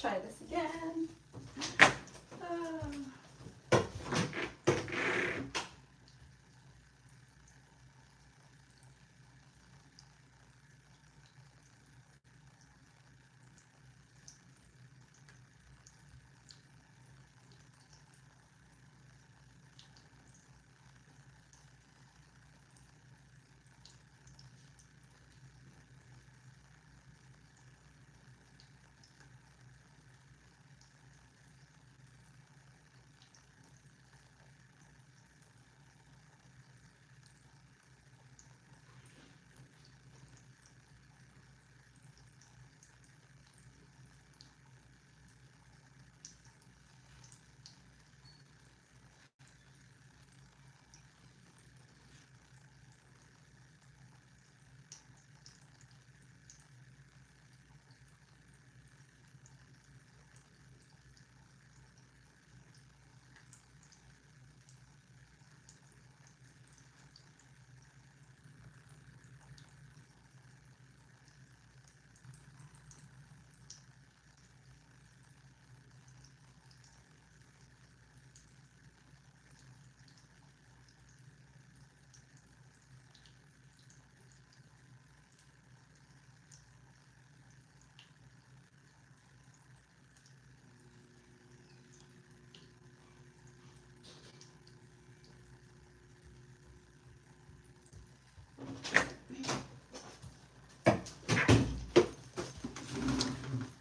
try this again.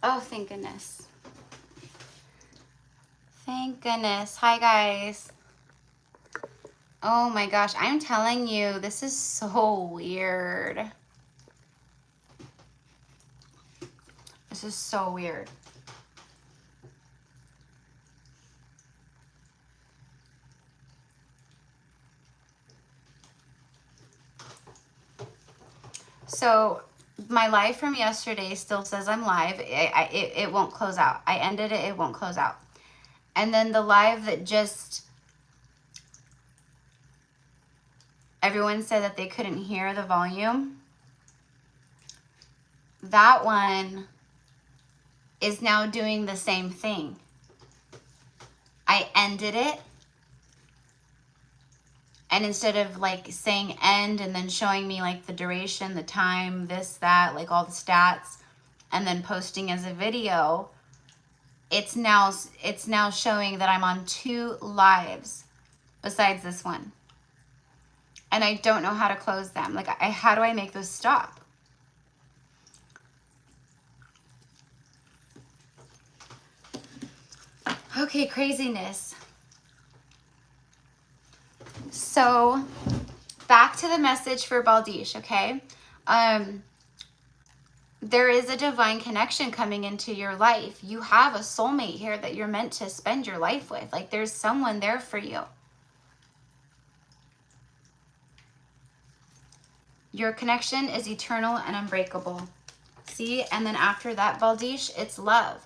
Oh, thank goodness. Thank goodness. Hi, guys. Oh my gosh, I'm telling you, this is so weird. This is so weird. So my live from yesterday still says I'm live. It won't close out. I ended it. It won't close out. And then the live that just, everyone said that they couldn't hear the volume. That one is now doing the same thing. I ended it. And instead of like saying end and then showing me like the duration, the time, this, that, like all the stats, and then posting as a video, it's now showing that I'm on 2 lives besides this one. And I don't know how to close them. Like, how do I make those stop? Okay, craziness. So back to the message for Baldish, okay? There is a divine connection coming into your life. You have a soulmate here that you're meant to spend your life with. Like, there's someone there for you. Your connection is eternal and unbreakable. See? And then after that, Baldish, it's love.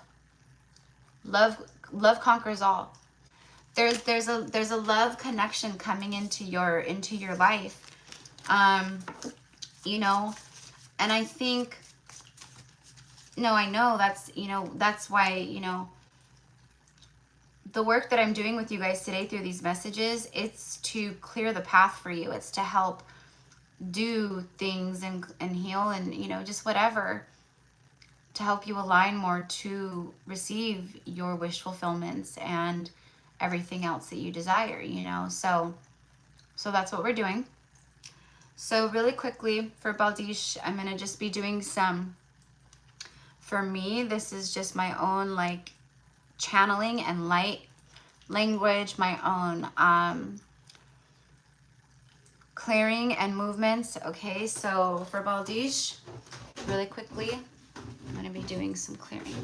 Love conquers all. There's a love connection coming into your life. You know, and I think, no, I know that's, you know, that's why, you know, the work that I'm doing with you guys today through these messages, it's to clear the path for you. It's to help do things and heal and, you know, just whatever, to help you align more to receive your wish fulfillments and everything else that you desire, you know. So that's what we're doing. So really quickly for Baldish, I'm going to just be doing some, for me, this is just my own like channeling and light language, my own clearing and movements. Okay, so for Baldish, really quickly, I'm going to be doing some clearing.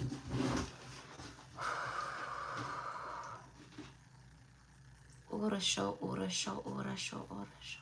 Orasho, orasho, orasho, orasho.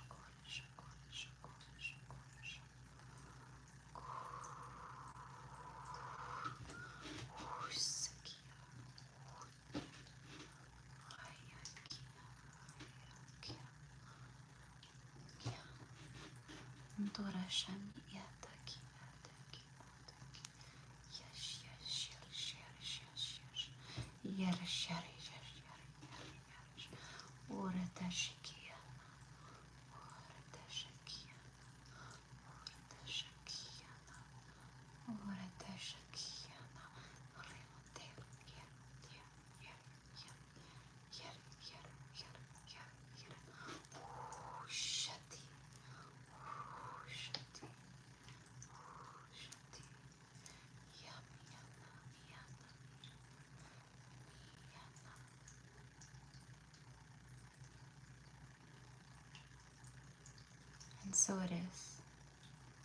And so it is.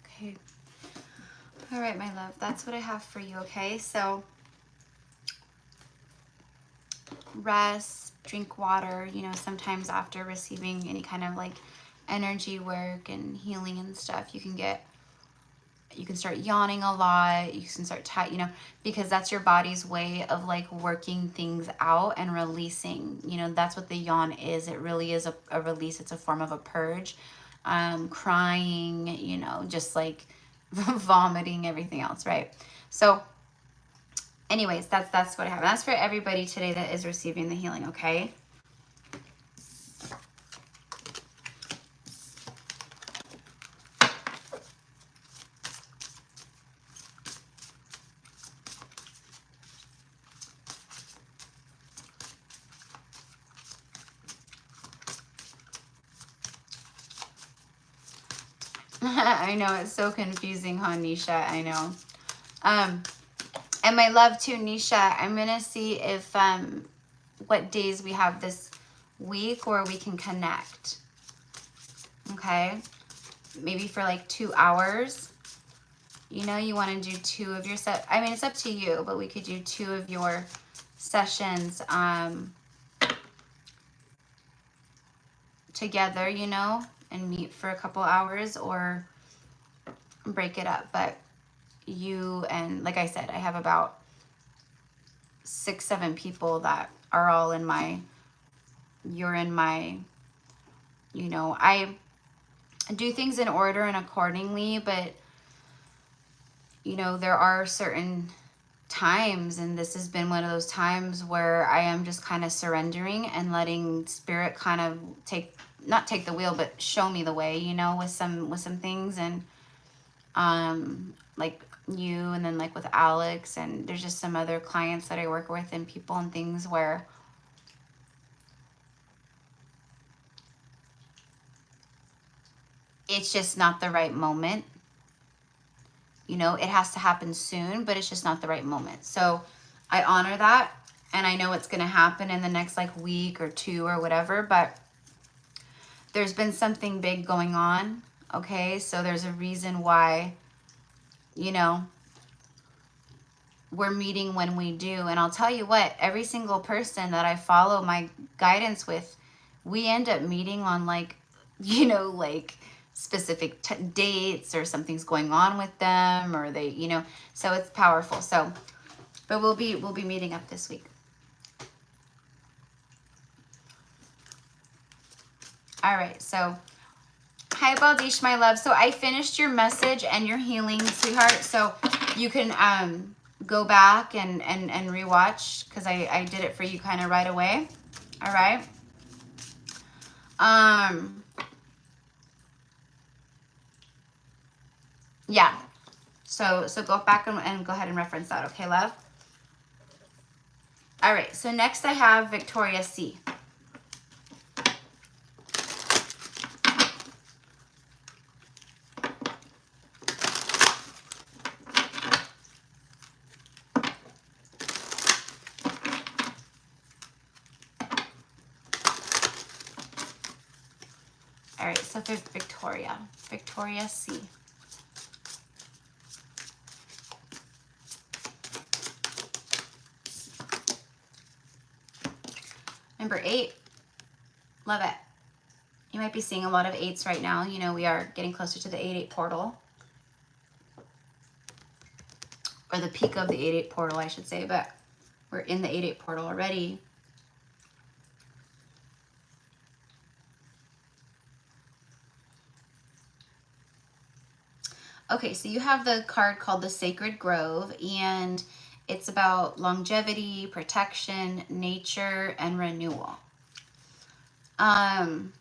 Okay. All right, my love, that's what I have for you, okay? So rest, drink water, you know, sometimes after receiving any kind of like energy work and healing and stuff, you can start yawning a lot, you can start you know, because that's your body's way of like working things out and releasing. You know, that's what the yawn is. It really is a release. It's a form of a purge. Crying, you know, just like vomiting, everything else, right? So anyways, that's what I have. That's for everybody today that is receiving the healing, okay? I know, it's so confusing, huh, Nisha? I know. And my love too, Nisha, I'm gonna see if what days we have this week where we can connect. Okay, maybe for like 2 hours. You know, you want to do 2 of your I mean, it's up to you, but we could do 2 of your sessions together, you know, and meet for a couple hours, or break it up. But you, and like I said, I have about 6-7 people that are all in my, you're in my, you know, I do things in order and accordingly, but you know, there are certain times, and this has been one of those times where I am just kind of surrendering and letting spirit kind of not take the wheel, but show me the way, you know, with some things. And like you, and then like with Alex, and there's just some other clients that I work with and people and things where it's just not the right moment. You know, it has to happen soon, but it's just not the right moment. So I honor that, and I know it's going to happen in the next like week or 2 or whatever, but there's been something big going on. Okay. So there's a reason why, you know, we're meeting when we do. And I'll tell you what, every single person that I follow my guidance with, we end up meeting on like, you know, like specific dates, or something's going on with them, or they, you know, so it's powerful. So, but we'll be meeting up this week. All right. So hi, Baldish, my love. So I finished your message and your healing, sweetheart. So you can go back and rewatch, because I did it for you kind of right away. All right. Yeah. So go back and go ahead and reference that. Okay, love? All right. So next I have Victoria C. All right. So for Victoria C. Number 8, love it. You might be seeing a lot of 8s right now. You know, we are getting closer to the 8-8 portal. Or the peak of the 8-8 portal, I should say. But we're in the 8-8 portal already. Okay, so you have the card called the Sacred Grove. And It's about longevity, protection, nature, and renewal. Um,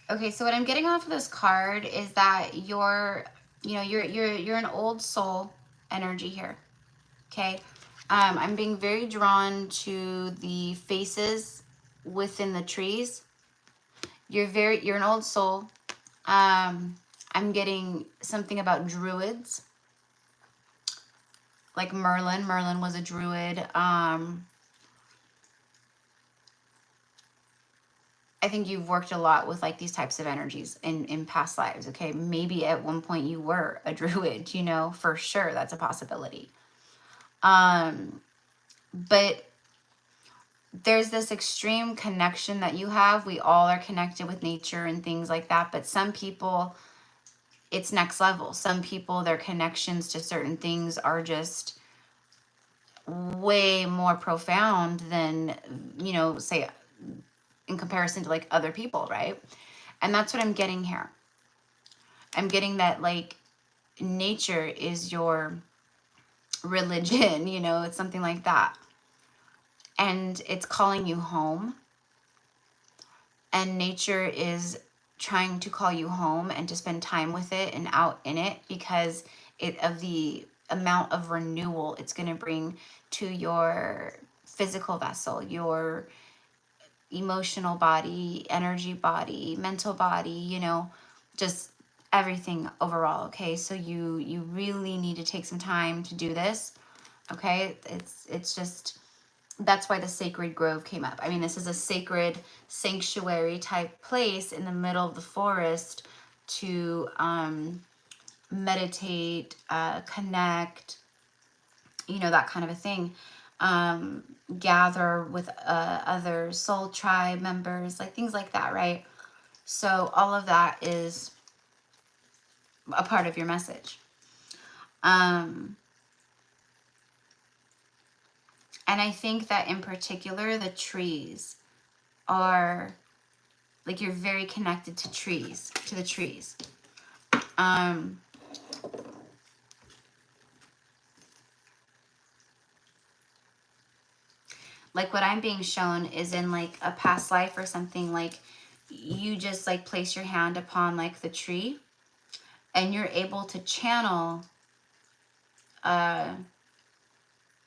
okay, so what I'm getting off of this card is that you're an old soul energy here. Okay. I'm being very drawn to the faces within the trees. You're an old soul. I'm getting something about druids, like Merlin. Merlin was a druid. I think you've worked a lot with like these types of energies in past lives. Okay. Maybe at one point you were a druid, for sure. That's a possibility. But there's this extreme connection that you have. We all are connected with nature and things like that. But some people, it's next level. Some people, their connections to certain things are just way more profound than, say, in comparison to like other people, right? And that's what I'm getting here. I'm getting that like nature is your religion, it's something like that. And it's calling you home. And nature is trying to call you home and to spend time with it and out in it because of the amount of renewal it's going to bring to your physical vessel, your emotional body, energy body, mental body, just everything overall. Okay, so you really need to take some time to do this. Okay, it's just, that's why the sacred grove came up. I mean, this is a sacred sanctuary type place in the middle of the forest to meditate, connect, that kind of a thing. Gather with other soul tribe members, like things like that, right? So all of that is a part of your message. And I think that in particular, the trees are, like, you're very connected to the trees. Like what I'm being shown is in like a past life or something, like you just like place your hand upon like the tree and you're able to channel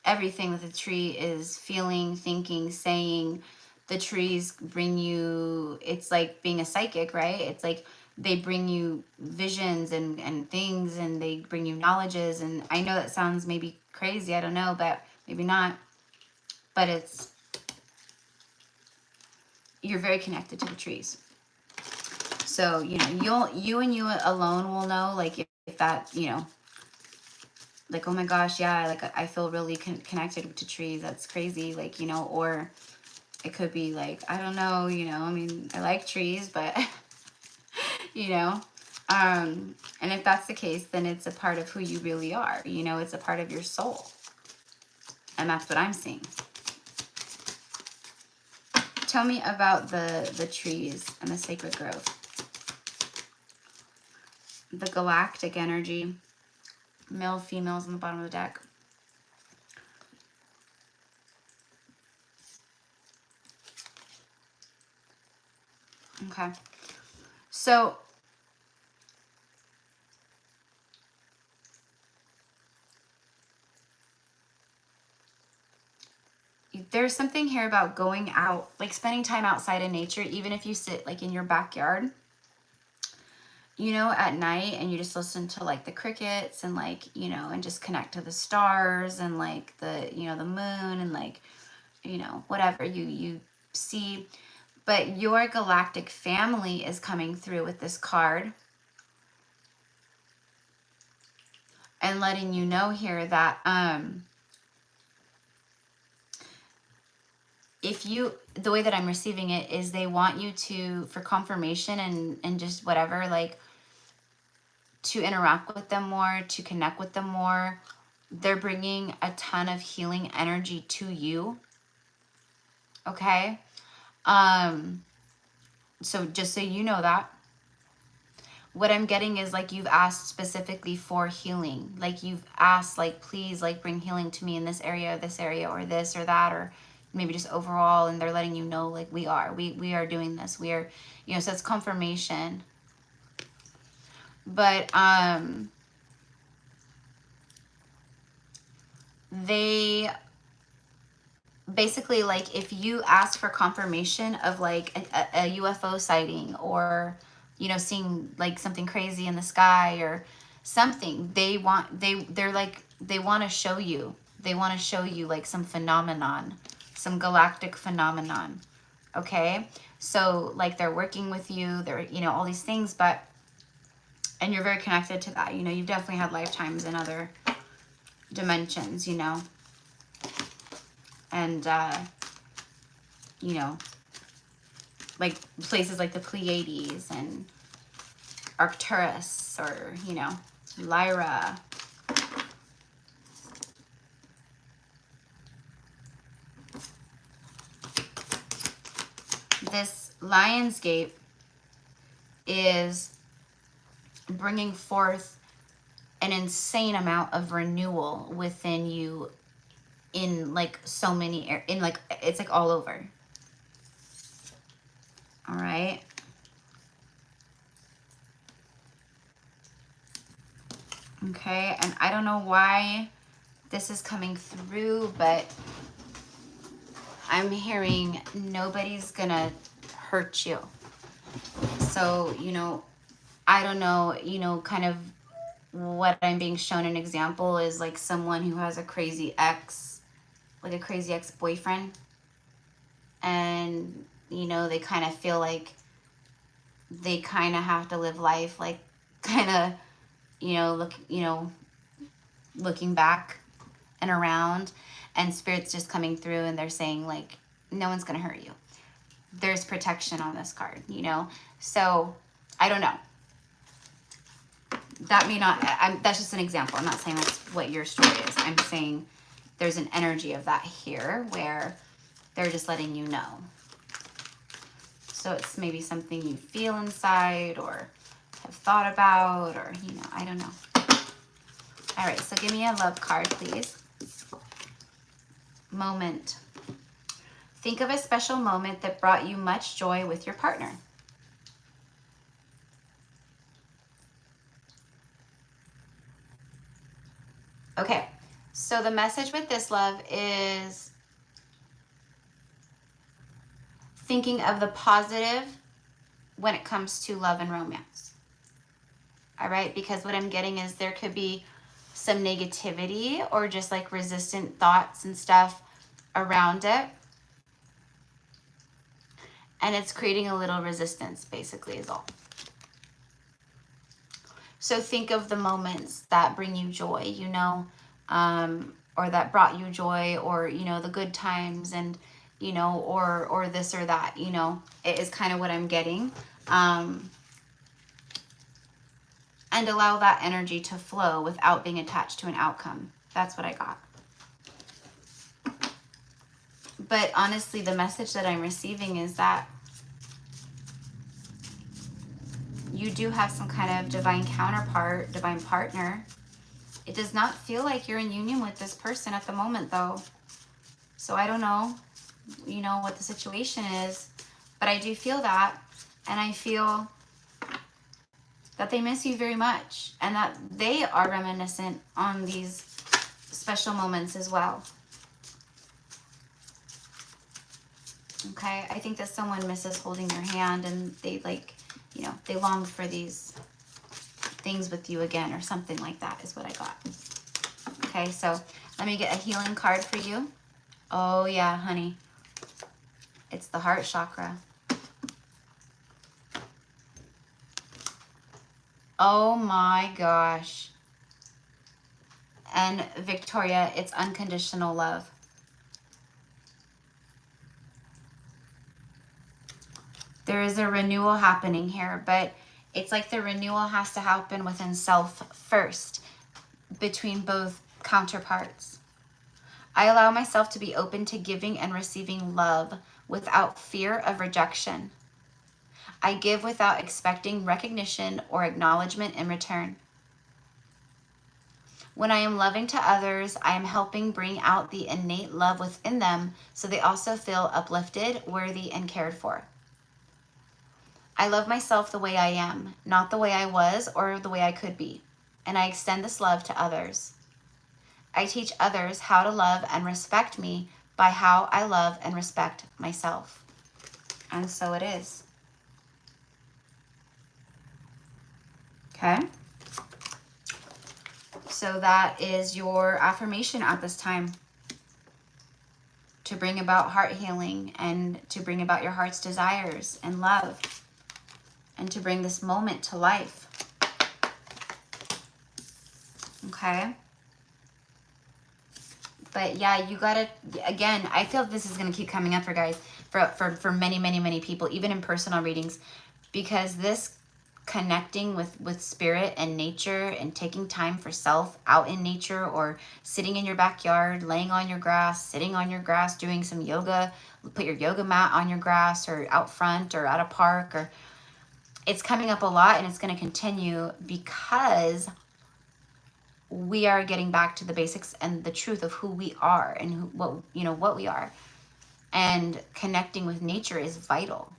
everything that the tree is feeling, thinking, saying. The trees bring you, it's like being a psychic, right? It's like they bring you visions and things, and they bring you knowledges. And I know that sounds maybe crazy, I don't know, but maybe not. But you're very connected to the trees. So, you and you alone will know, like, if that, like, oh my gosh, yeah, like, I feel really connected to trees. That's crazy. Like, or it could be like, I don't know, I mean, I like trees, but, and if that's the case, then it's a part of who you really are. It's a part of your soul. And that's what I'm seeing. Tell me about the trees and the sacred grove. The galactic energy. Male, females on the bottom of the deck. Okay. So there's something here about going out, like spending time outside in nature, even if you sit like in your backyard, at night, and you just listen to like the crickets and like, and just connect to the stars and like the, the moon and like, whatever you see. But your galactic family is coming through with this card and letting you know here that the way that I'm receiving it is they want you to, for confirmation and just whatever, like, to interact with them more, to connect with them more. They're bringing a ton of healing energy to you. Okay. So just so you know that. What I'm getting is like you've asked specifically for healing. Like you've asked like, please like bring healing to me in this area, or this or that, or maybe just overall. And they're letting you know like we are doing this. We are, you know, so it's confirmation. But they basically, like, if you ask for confirmation of like a UFO sighting, or you know, seeing like something crazy in the sky or something, they're like, they want to show you, like some phenomenon, some galactic phenomenon. Okay, so like they're working with you, they're, you know, all these things, but, and you're very connected to that, you know, you've definitely had lifetimes in other dimensions, you know, and you know, like places like the Pleiades and Arcturus, or, you know, Lyra. This Lionsgate is bringing forth an insane amount of renewal within you, in like so many, in like, it's like all over. All right. Okay, and I don't know why this is coming through, but I'm hearing nobody's gonna hurt you. So, you know, I don't know, you know, kind of what I'm being shown an example is like someone who has a crazy ex, like a crazy ex-boyfriend, and, you know, they kind of feel like they kind of have to live life like kind of, you know, looking back and around, and spirit's just coming through and they're saying like, no one's gonna hurt you. There's protection on this card, you know? So I don't know. That may not, that's just an example. I'm not saying that's what your story is. I'm saying there's an energy of that here where they're just letting you know. So it's maybe something you feel inside or have thought about, or, you know, I don't know. All right, so give me a love card, please. Moment. Think of a special moment that brought you much joy with your partner. Okay, so the message with this, love, is thinking of the positive when it comes to love and romance. All right, because what I'm getting is there could be some negativity or just like resistant thoughts and stuff around it. And it's creating a little resistance, basically, is all. So think of the moments that bring you joy, you know, or that brought you joy, or, you know, the good times, and, you know, or this or that, you know, it is kind of what I'm getting. And allow that energy to flow without being attached to an outcome. That's what I got. But honestly, the message that I'm receiving is that you do have some kind of divine counterpart, divine partner. It does not feel like you're in union with this person at the moment, though. So I don't know, you know, what the situation is, but I do feel that. And I feel that they miss you very much, and that they are reminiscent on these special moments as well. Okay, I think that someone misses holding your hand, and they, like, you know, they long for these things with you again, or something like that is what I got. Okay, so let me get a healing card for you. Oh yeah, honey. It's the heart chakra. Oh my gosh. And Victoria, it's unconditional love. There is a renewal happening here, but it's like the renewal has to happen within self first, between both counterparts. I allow myself to be open to giving and receiving love without fear of rejection. I give without expecting recognition or acknowledgement in return. When I am loving to others, I am helping bring out the innate love within them so they also feel uplifted, worthy, and cared for. I love myself the way I am, not the way I was or the way I could be, and I extend this love to others. I teach others how to love and respect me by how I love and respect myself. And so it is. Okay? So that is your affirmation at this time, to bring about heart healing and to bring about your heart's desires and love and to bring this moment to life. Okay? But yeah, you gotta, again, I feel this is gonna keep coming up for guys, for many, many, many people, even in personal readings, because this connecting with spirit and nature and taking time for self out in nature, or sitting in your backyard, laying on your grass, sitting on your grass, doing some yoga, put your yoga mat on your grass or out front or at a park, or it's coming up a lot, and it's going to continue because we are getting back to the basics and the truth of who we are and what we are, and connecting with nature is vital.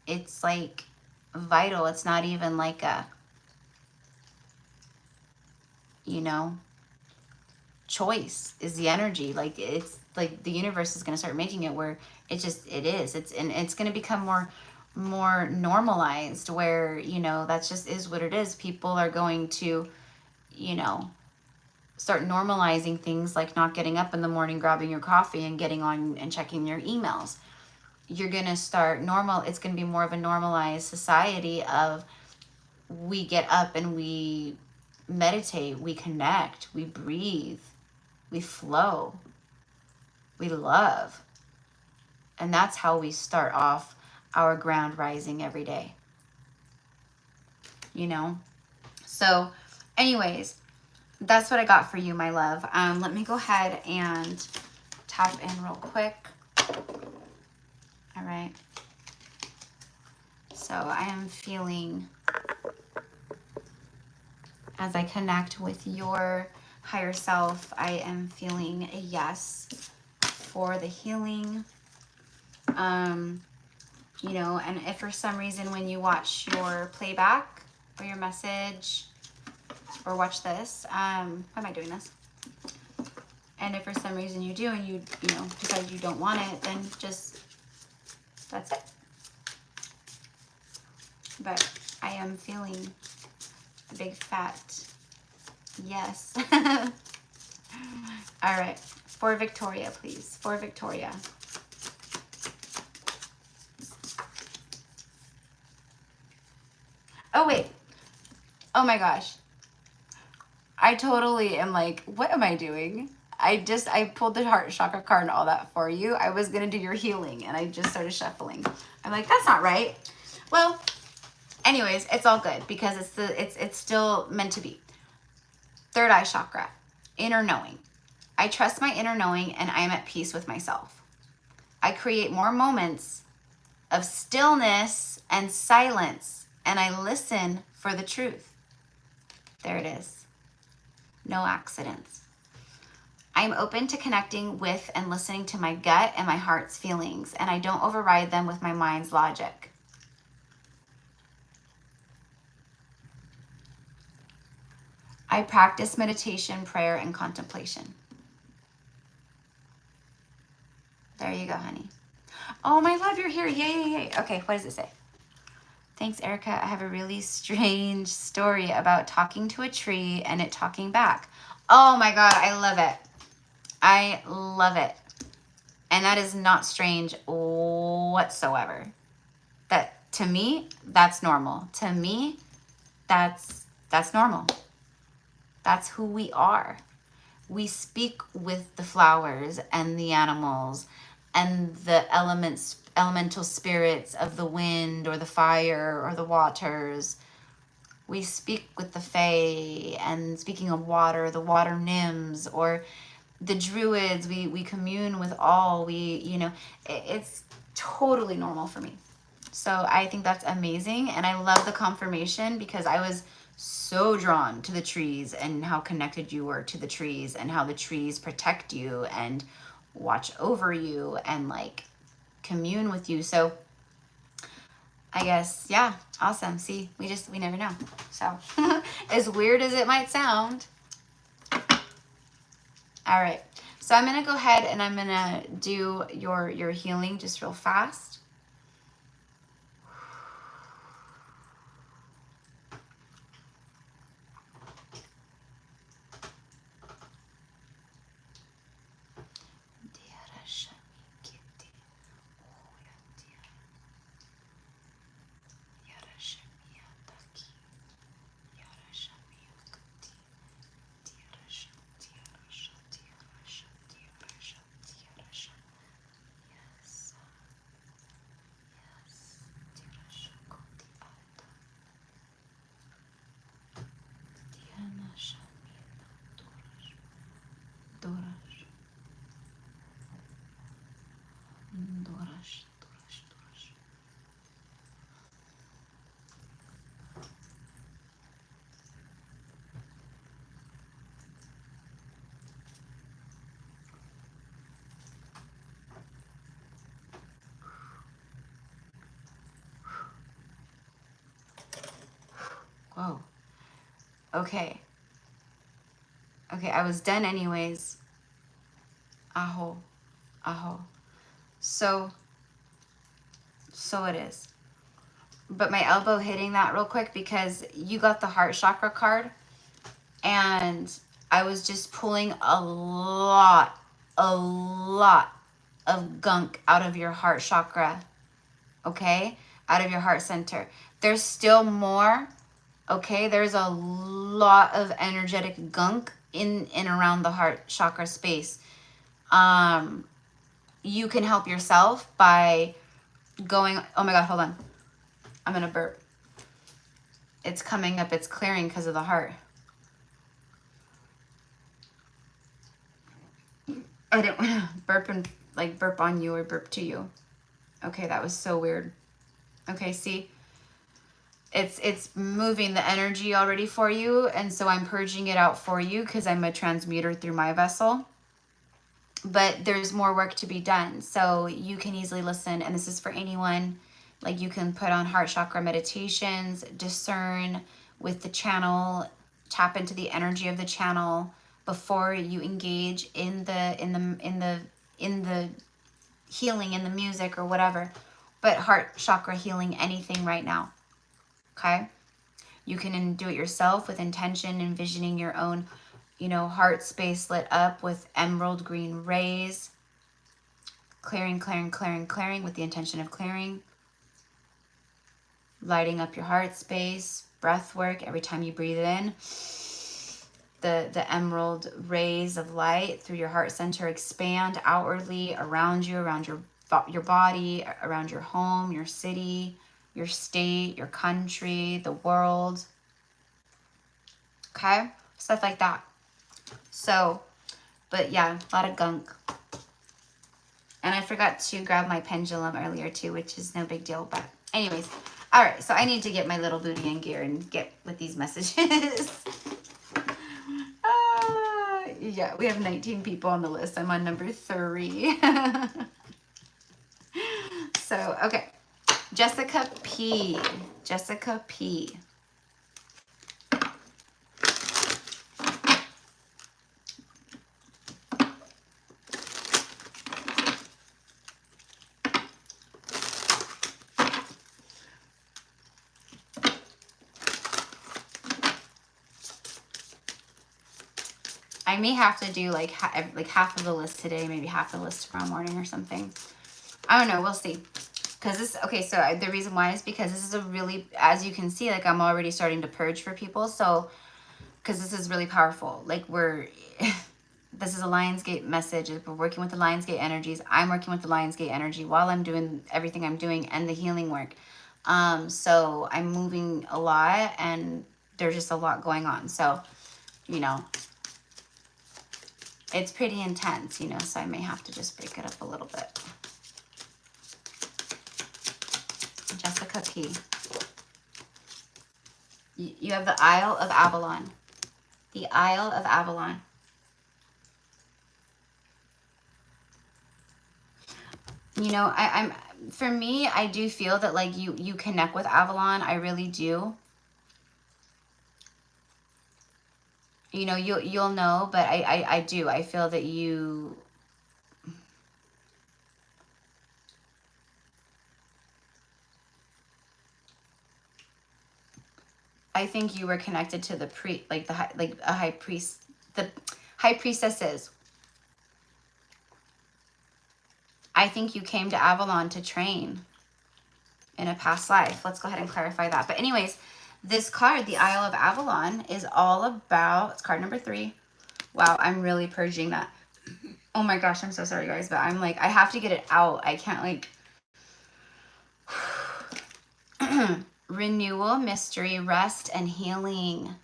It's like vital. It's not even like a, choice is the energy. Like, it's like the universe is going to start making it where it is. And it's going to become more normalized, where, that just is what it is. People are going to, start normalizing things like not getting up in the morning, grabbing your coffee and getting on and checking your emails. You're going to start it's going to be more of a normalized society of, we get up and we meditate, we connect, we breathe, we flow, we love. And that's how we start off our ground rising every day. So anyways, that's what I got for you, my love. Let me go ahead and tap in real quick. All right. So I am feeling, as I connect with your higher self, I am feeling a yes for the healing. And if for some reason when you watch your playback or your message or watch this, why am I doing this? And if for some reason you do and you decide you don't want it, then just, that's it. But I am feeling a big fat yes. All right. For Victoria, please. For Victoria. Oh, wait. Oh, my gosh. I totally am like, what am I doing? I pulled the heart chakra card and all that for you. I was going to do your healing, and I just started shuffling. I'm like, that's not right. Well, anyways, it's all good because it's still meant to be. Third eye chakra, inner knowing. I trust my inner knowing, and I am at peace with myself. I create more moments of stillness and silence, and I listen for the truth. There it is. No accidents. I'm open to connecting with and listening to my gut and my heart's feelings, and I don't override them with my mind's logic. I practice meditation, prayer, and contemplation. There you go, honey. Oh, my love, you're here. Yay. Okay, what does it say? Thanks, Erica. I have a really strange story about talking to a tree and it talking back. Oh my God, I love it. I love it. And that is not strange whatsoever. That, to me, that's normal. To me, that's normal. That's who we are. We speak with the flowers and the animals and the elemental spirits of the wind or the fire or the waters. We speak with the fae, and speaking of water, the water nymphs or the druids. We commune with all. It's totally normal for me. So I think that's amazing. And I love the confirmation because I was so drawn to the trees and how connected you were to the trees and how the trees protect you and watch over you and like commune with you. So I guess, yeah, awesome. See, we never know. So as weird as it might sound. All right. So I'm going to go ahead and I'm going to do your healing just real fast. Whoa. Okay. Okay, I was done anyways. Aho. Aho. So it is. But my elbow hitting that real quick because you got the heart chakra card and I was just pulling a lot of gunk out of your heart chakra. Okay? Out of your heart center. There's still more. Okay? There's a lot of energetic gunk in and around the heart chakra space. You can help yourself by going, oh my God, hold on. I'm going to burp. It's coming up. It's clearing because of the heart. I didn't want to burp and like burp on you or burp to you. Okay, that was so weird. Okay, see? It's moving the energy already for you. And so I'm purging it out for you because I'm a transmuter through my vessel. But there's more work to be done. So you can easily listen. And this is for anyone. Like you can put on heart chakra meditations, discern with the channel, tap into the energy of the channel before you engage in the healing, in the music or whatever. But heart chakra healing, anything right now. Okay? You can do it yourself with intention, envisioning your own, heart space lit up with emerald green rays. Clearing, clearing, clearing, clearing with the intention of clearing. Lighting up your heart space, breath work. Every time you breathe in, the emerald rays of light through your heart center expand outwardly around you, around your body, around your home, your city, your state, your country, the world. Okay? Stuff like that. So, but yeah, a lot of gunk. And I forgot to grab my pendulum earlier too, which is no big deal. But anyways, all right. So I need to get my little booty in gear and get with these messages. Yeah, we have 19 people on the list. I'm on number 3. So, okay. Jessica P. Jessica P. I may have to do like half of the list today, maybe half the list tomorrow morning or something. I don't know. We'll see. Because this, okay, so the reason why is because this is a really, as you can see, like I'm already starting to purge for people. So, because this is really powerful. Like this is a Lionsgate message. We're working with the Lionsgate energies. I'm working with the Lionsgate energy while I'm doing everything I'm doing and the healing work. So I'm moving a lot and there's just a lot going on. So, it's pretty intense, so I may have to just break it up a little bit. Jessica P. You have the Isle of Avalon. The Isle of Avalon. You know, I'm for me, I do feel that like you connect with Avalon. I really do. You know, you'll know, but I do. I feel that you, I think you were connected to the like the like a high priest, the high priestesses. I think you came to Avalon to train in a past life. Let's go ahead and clarify that. But anyways, this card, the Isle of Avalon, is all about, it's card number 3. Wow, I'm really purging that. Oh my gosh, I'm so sorry, guys, but I'm like, I have to get it out. I can't like... Renewal, mystery, rest, and healing.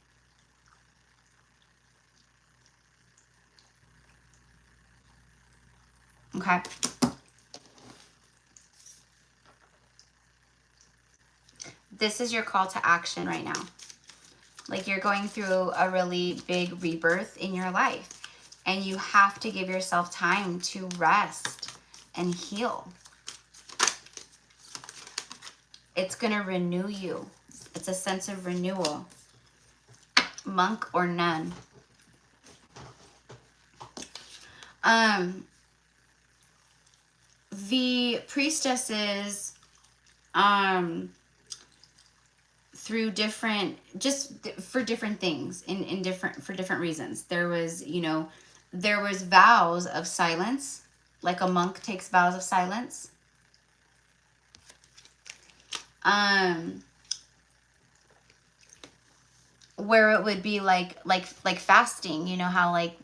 Okay. This is your call to action right now. Like you're going through a really big rebirth in your life. And you have to give yourself time to rest and heal. It's going to renew you. It's a sense of renewal. Monk or nun. The priestesses, through different, just for different things, for different reasons. There was, you know, there was vows of silence, like a monk takes vows of silence. Where it would be like fasting, you know how like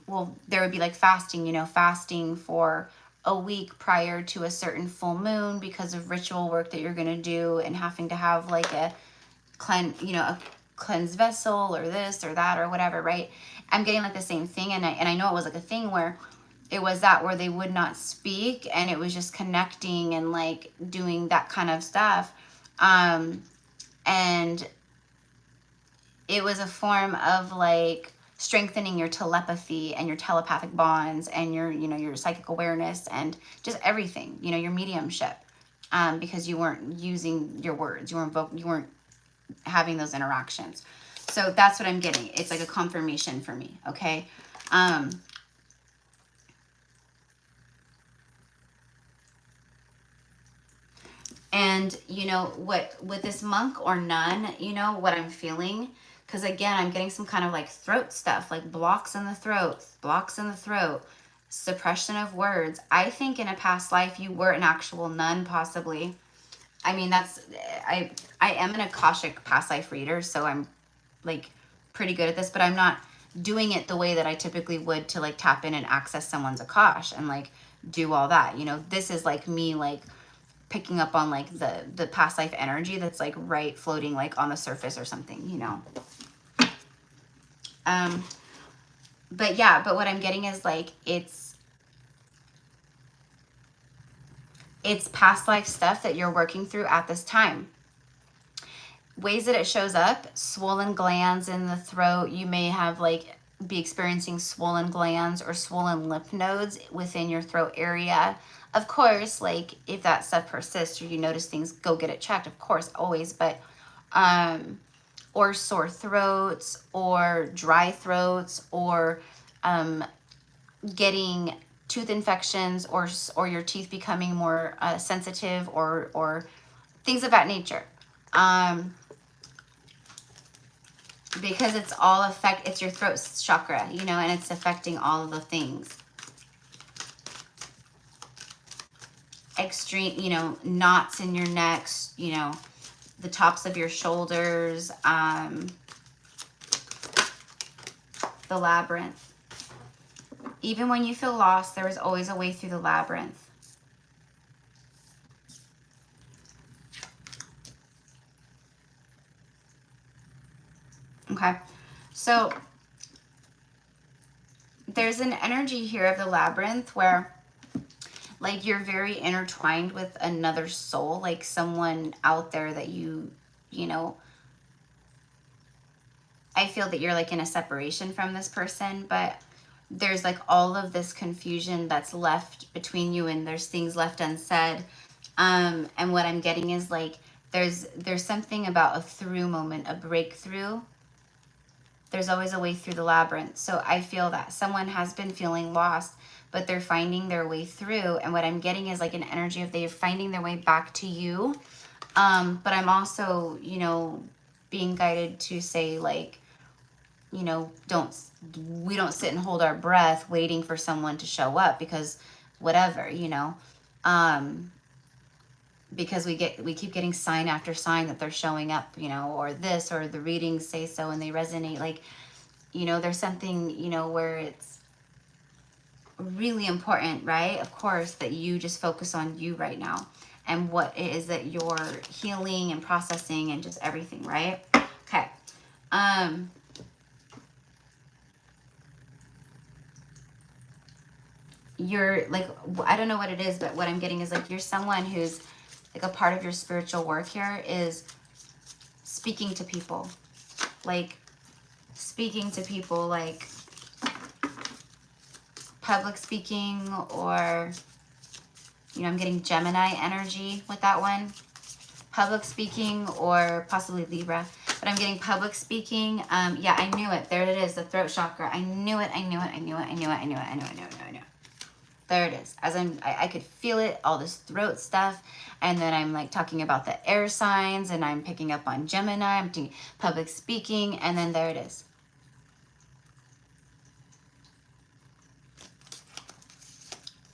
well, there would be like fasting, you know, fasting for a week prior to a certain full moon because of ritual work that you're going to do, and having to have like a cleansed vessel or this or that or whatever, right? I'm getting like the same thing, and I know it was like a thing where it was that where they would not speak, and it was just connecting and like doing that kind of stuff. And it was a form of like strengthening your telepathy and your telepathic bonds and your, you know, your psychic awareness and just everything, you know, your mediumship, because you weren't using your words, you weren't having those interactions. So that's what I'm getting. It's like a confirmation for me. Okay. And you know what, with this monk or nun, you know what I'm feeling, because again, I'm getting some kind of like throat stuff, like blocks in the throat, suppression of words. I think in a past life you were an actual nun, possibly. I mean, that's, I am an Akashic past life reader, so I'm like pretty good at this, but I'm not doing it the way that I typically would to like tap in and access someone's Akash and like do all that. You know, this is like me like picking up on like the past life energy that's like right floating like on the surface or something, you know. But yeah, but what I'm getting is like it's past life stuff that you're working through at this time. Ways that it shows up: swollen glands in the throat. You may have like be experiencing swollen glands or swollen lymph nodes within your throat area. Of course, like if that stuff persists or you notice things, go get it checked, of course, always. But or sore throats or dry throats or getting tooth infections or your teeth becoming more sensitive or things of that nature. Because it's all it's your throat chakra, you know, and it's affecting all of the things. Extreme, you know, knots in your necks, you know, the tops of your shoulders, the labyrinth. Even when you feel lost, there is always a way through the labyrinth. Okay, so there's an energy here of the labyrinth where like you're very intertwined with another soul, like someone out there that you know, I feel that you're like in a separation from this person, but there's like all of this confusion that's left between you, and there's things left unsaid. And what I'm getting is like there's something about a through moment, a breakthrough. There's always a way through the labyrinth. So I feel that someone has been feeling lost, but they're finding their way through. And what I'm getting is like an energy of they're finding their way back to you. But I'm also, you know, being guided to say like, you know, we don't sit and hold our breath waiting for someone to show up because whatever, you know, because we keep getting sign after sign that they're showing up, you know, or this, or the readings say so and they resonate. Like, you know, there's something, you know, where it's really important, right? Of course, that you just focus on you right now and what it is that you're healing and processing and just everything, right? Okay. You're like, I don't know what it is, but what I'm getting is like you're someone who's like a part of your spiritual work here is speaking to people, like public speaking, or, you know, I'm getting Gemini energy with that one, public speaking, or possibly Libra, but I'm getting public speaking. Yeah, I knew it. There it is, the throat chakra. I knew it. There it is. As I could feel it, all this throat stuff. And then I'm like talking about the air signs, and I'm picking up on Gemini. I'm doing public speaking, and then there it is.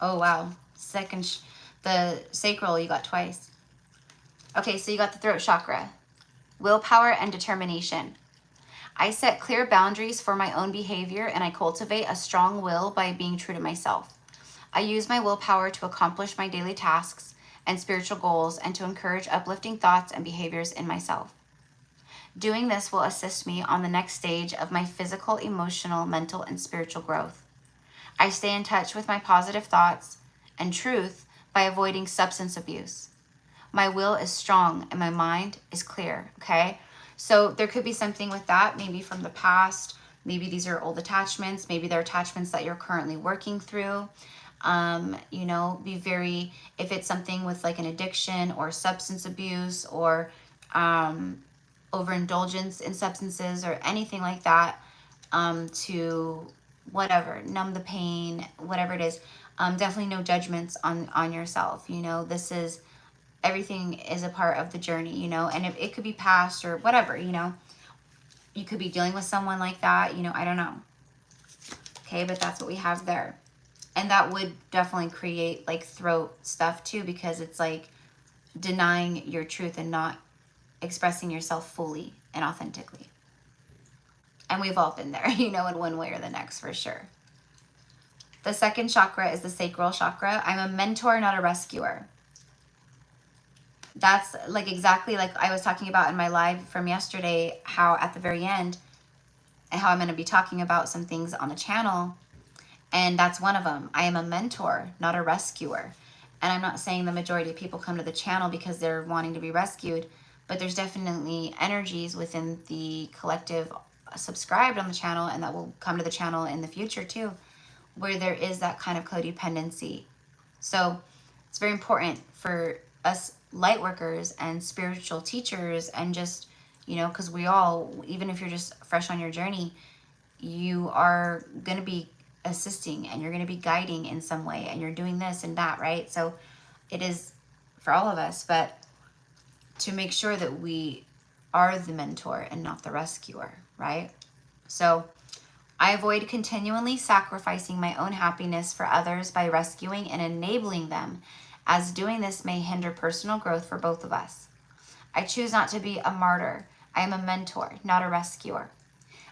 Oh, wow. The sacral you got twice. Okay, so you got the throat chakra. Willpower and determination. I set clear boundaries for my own behavior, and I cultivate a strong will by being true to myself. I use my willpower to accomplish my daily tasks and spiritual goals, and to encourage uplifting thoughts and behaviors in myself. Doing this will assist me on the next stage of my physical, emotional, mental, and spiritual growth. I stay in touch with my positive thoughts and truth by avoiding substance abuse. My will is strong and my mind is clear, okay? So there could be something with that, maybe from the past. Maybe these are old attachments. Maybe they're attachments that you're currently working through. You know, be very, if it's something with like an addiction or substance abuse, or overindulgence in substances or anything like that, to whatever, numb the pain, whatever it is. Definitely no judgments on yourself. You know, this is, everything is a part of the journey, you know, and if it could be past or whatever, you know, you could be dealing with someone like that, you know, I don't know. Okay, but that's what we have there. And that would definitely create like throat stuff too, because it's like denying your truth and not expressing yourself fully and authentically. And we've all been there, you know, in one way or the next, for sure. The second chakra is the sacral chakra. I'm a mentor, not a rescuer. That's like exactly like I was talking about in my live from yesterday, how at the very end, and how I'm going to be talking about some things on the channel. And that's one of them. I am a mentor, not a rescuer. And I'm not saying the majority of people come to the channel because they're wanting to be rescued, but there's definitely energies within the collective subscribed on the channel, and that will come to the channel in the future too, where there is that kind of codependency. So it's very important for us light workers and spiritual teachers, and just, you know, because we all, even if you're just fresh on your journey, you are going to be assisting and you're going to be guiding in some way, and you're doing this and that, right? So it is for all of us, but to make sure that we are the mentor and not the rescuer, right? So I avoid continually sacrificing my own happiness for others by rescuing and enabling them, as doing this may hinder personal growth for both of us. I choose not to be a martyr. I am a mentor, not a rescuer.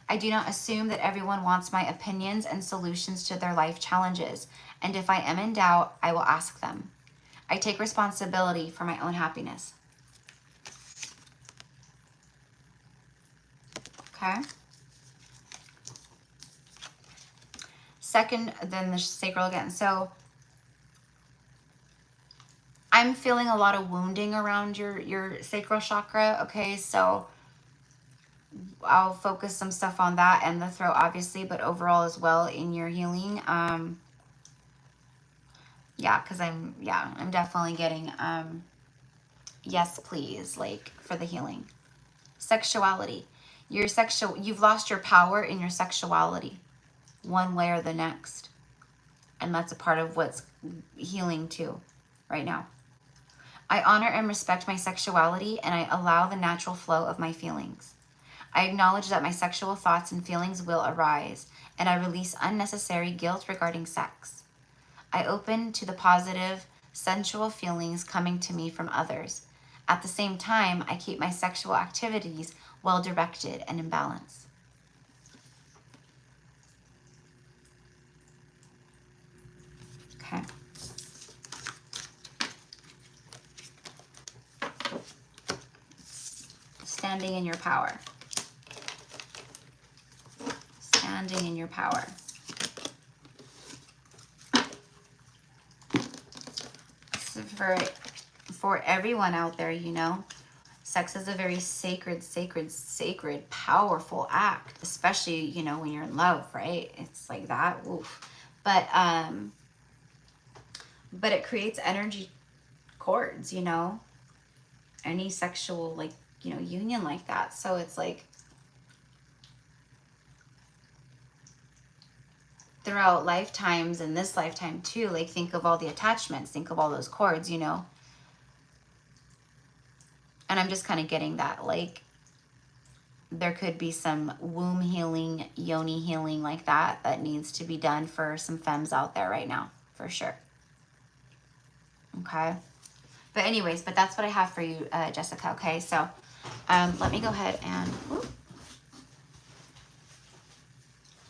I do not assume that everyone wants my opinions and solutions to their life challenges, and if I am in doubt, I will ask them. I take responsibility for my own happiness. Okay? Second, then the sacral again. So I'm feeling a lot of wounding around your sacral chakra. Okay, so I'll focus some stuff on that and the throat, obviously, but overall as well in your healing. Yeah, because I'm definitely getting yes, please, like for the healing. Sexuality. You've lost your power in your sexuality, one way or the next. And that's a part of what's healing too, right now. I honor and respect my sexuality, and I allow the natural flow of my feelings. I acknowledge that my sexual thoughts and feelings will arise, and I release unnecessary guilt regarding sex. I open to the positive, sensual feelings coming to me from others. At the same time, I keep my sexual activities well directed and in balance. Okay. Standing in your power. Standing in your power. So for everyone out there, you know, sex is a very sacred, powerful act, especially, you know, when you're in love, right? It's like that. Oof. But it creates energy cords, you know, any sexual, like, you know, union like that. So it's like throughout lifetimes and this lifetime too, like think of all the attachments, think of all those cords, you know. And I'm just kind of getting that, like, there could be some womb healing, yoni healing like that needs to be done for some femmes out there right now, for sure. Okay. But anyways, that's what I have for you, Jessica. Okay. So let me go ahead and, whoop.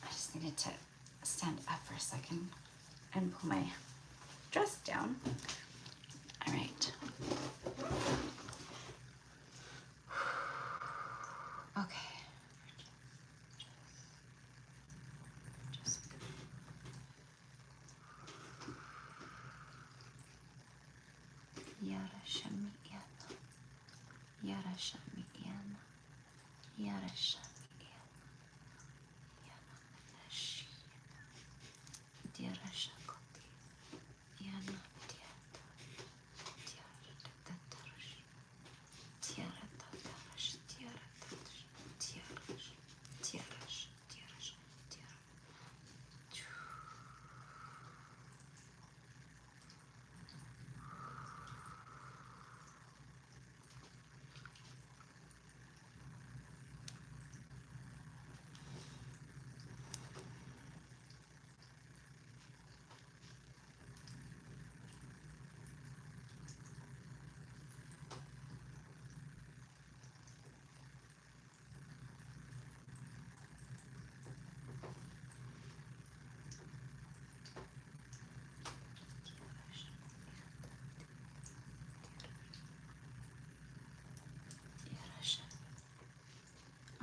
I just needed to stand up for a second and pull my dress down. All right. Okay. Yara Shamiyan. Yara Shamiyan. Yara Shamiyan. Yana Nashi. Dira Shakoti. Yana Tiata. Tiara Tatarash. Tiara Tatarash. Tiara Tatarash. Tiarash. Tiarash. Tiarash. Tiara.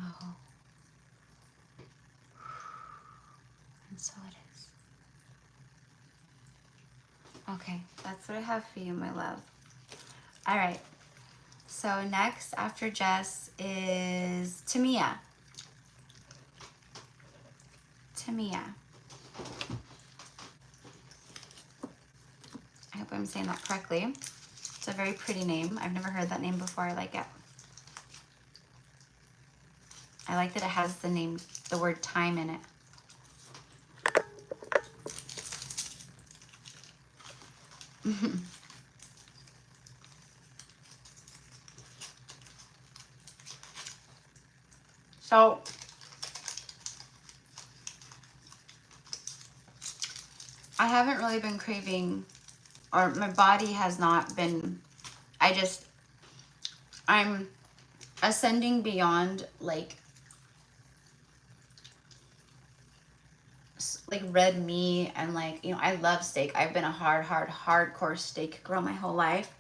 Oh, and so it is. Okay, that's what I have for you, my love. All right. So next after Jess is Tamia. Tamia. I hope I'm saying that correctly. It's a very pretty name. I've never heard that name before. I like it. I like that it has the word time in it. So I haven't really been craving, or my body has not been, I'm ascending beyond like red meat and like, you know, I love steak. I've been a hardcore steak girl my whole life.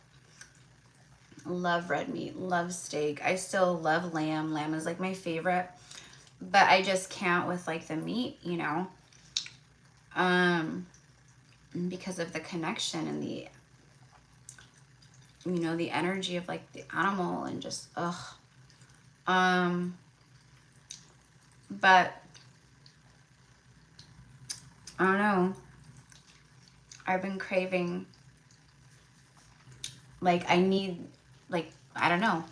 Love red meat, love steak. I still love lamb. Lamb is like my favorite, but I just can't with like the meat, you know, because of the connection and you know, the energy of like the animal and just, ugh. But I don't know. I've been craving, like, I need, like, I don't know,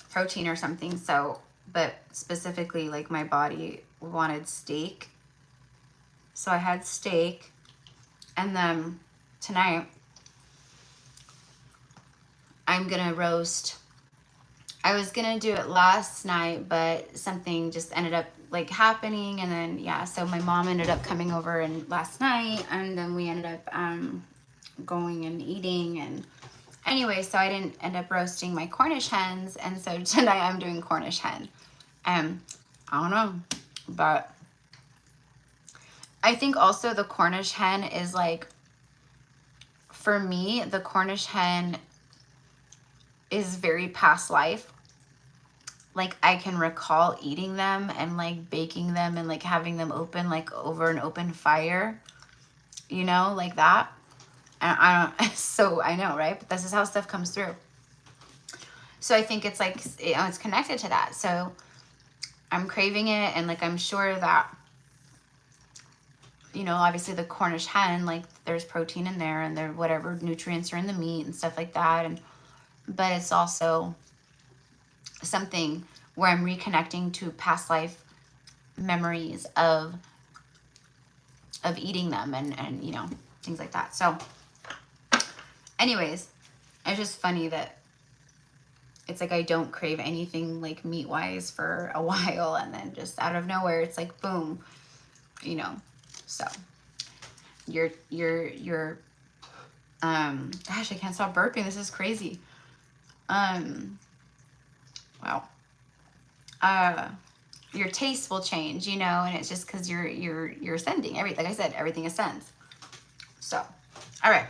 protein or something. So, but specifically, like, my body wanted steak. So I had steak. And then tonight, I'm gonna roast. I was gonna do it last night, but something just ended up like happening. And then, yeah, so my mom ended up coming over and last night, and then we ended up going and eating. And anyway, so I didn't end up roasting my Cornish hens. And so tonight I'm doing Cornish hen. I don't know, but I think also the Cornish hen is like, for me, the Cornish hen is very past life. Like, I can recall eating them and like baking them and like having them open like over an open fire, you know, like that. And I don't, so I know, right? But this is how stuff comes through. So I think it's like, you know, it's connected to that. So I'm craving it. And like, I'm sure that, you know, obviously the Cornish hen, like there's protein in there and there, whatever nutrients are in the meat and stuff like that. And, but it's also something where I'm reconnecting to past life memories of eating them and you know, things like that. So anyways, it's just funny that it's like I don't crave anything like meat wise for a while, and then just out of nowhere it's like boom, you know. So you're gosh, I can't stop burping. This is crazy. Wow. Your taste will change, you know, and it's just because you're sending everything. Like I said, everything is sends. So, all right.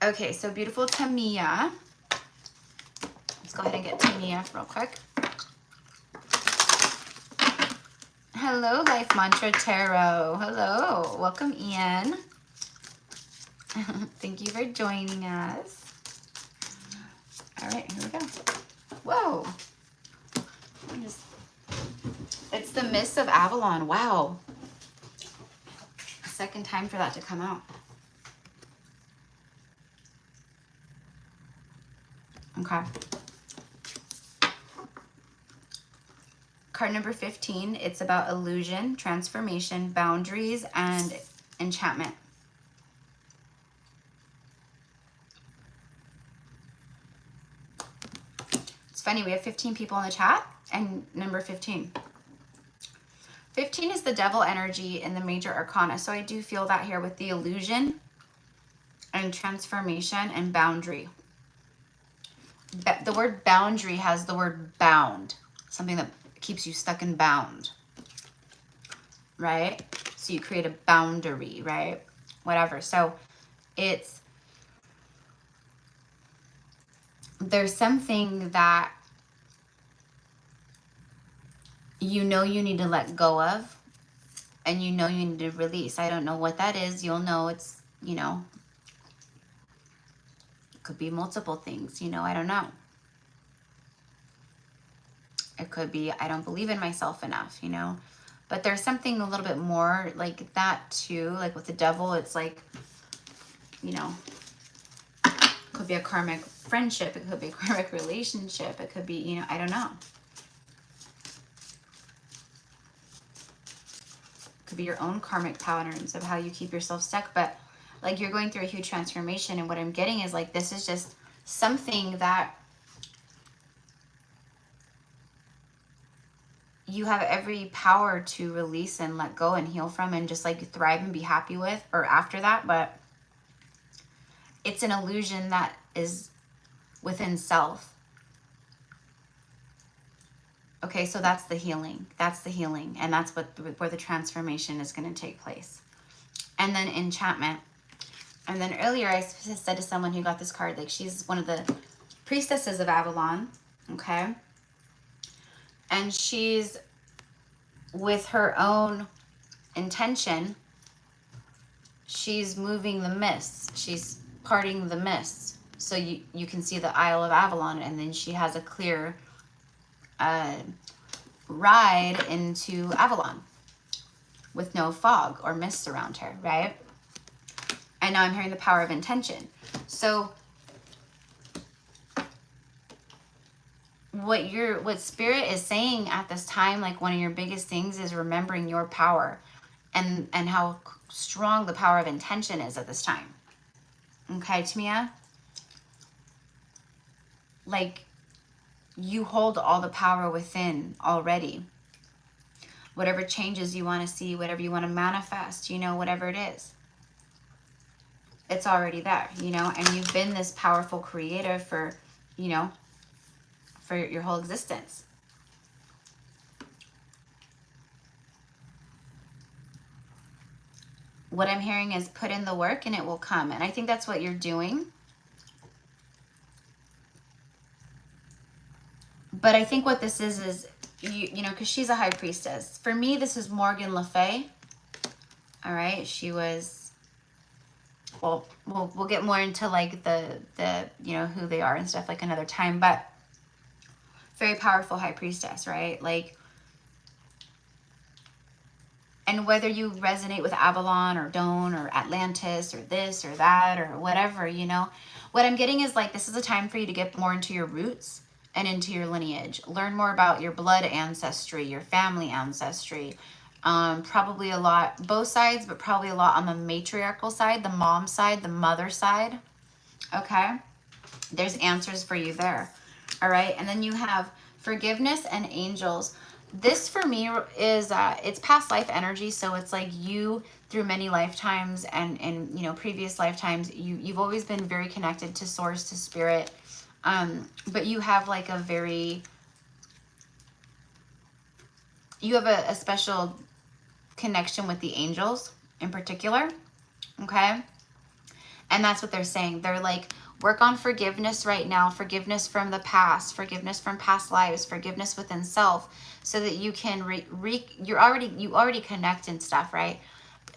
Okay, so beautiful Tamia. Let's go ahead and get Tamia real quick. Hello, Life Mantra Tarot. Hello, welcome Ian. Thank you for joining us. All right, here we go. Whoa. It's the Mists of Avalon. Wow. Second time for that to come out. Okay. Card number 15. It's about illusion, transformation, boundaries, and enchantment. It's funny, we have 15 people in the chat and number 15. 15 is the devil energy in the major arcana. So I do feel that here with the illusion and transformation and boundary. The word boundary has the word bound, something that keeps you stuck and bound, right? So you create a boundary, right? Whatever. So there's something that you know you need to let go of, and you know you need to release. I don't know what that is. You'll know. It's, you know, it could be multiple things, you know, I don't know. It could be, I don't believe in myself enough, you know, but there's something a little bit more like that too. Like with the devil, it's like, you know, it could be a karmic friendship. It could be a karmic relationship. It could be, you know, I don't know. Could be your own karmic patterns of how you keep yourself stuck. But like, you're going through a huge transformation, and what I'm getting is like, this is just something that you have every power to release and let go and heal from and just like thrive and be happy with, or after that. But it's an illusion that is within self. Okay, so that's the healing. That's the healing. And that's where the transformation is going to take place. And then enchantment. And then earlier I said to someone who got this card, like, she's one of the priestesses of Avalon. Okay. And she's, with her own intention, she's moving the mists. She's parting the mists. So you can see the Isle of Avalon, and then she has a clear ride into Avalon with no fog or mists around her, right? And now I'm hearing the power of intention. So what spirit is saying at this time, like one of your biggest things is remembering your power and how strong the power of intention is at this time. Okay, Tamia? Like, you hold all the power within already. Whatever changes you want to see, whatever you want to manifest, you know, whatever it is, it's already there, you know, and you've been this powerful creator for, you know, for your whole existence. What I'm hearing is put in the work and it will come. And I think that's what you're doing. But I think what this is you know, because she's a high priestess. For me, this is Morgan Le Fay. All right. She was, well, we'll get more into like the, you know, who they are and stuff like another time, but very powerful high priestess, right? Like, and whether you resonate with Avalon or don't, or Atlantis or this or that or whatever, you know, what I'm getting is like, this is a time for you to get more into your roots and into your lineage. Learn more about your blood ancestry, your family ancestry. Probably a lot, both sides, but probably a lot on the matriarchal side, the mom side, the mother side. Okay. There's answers for you there. All right. And then you have forgiveness and angels. This for me is, it's past life energy. So it's like you through many lifetimes and you know, previous lifetimes, you've always been very connected to source, to spirit. But you have like a very, you have a special connection with the angels in particular. Okay. And that's what they're saying. They're like, work on forgiveness right now, forgiveness from the past, forgiveness from past lives, forgiveness within self, so that you can you already connect and stuff, right?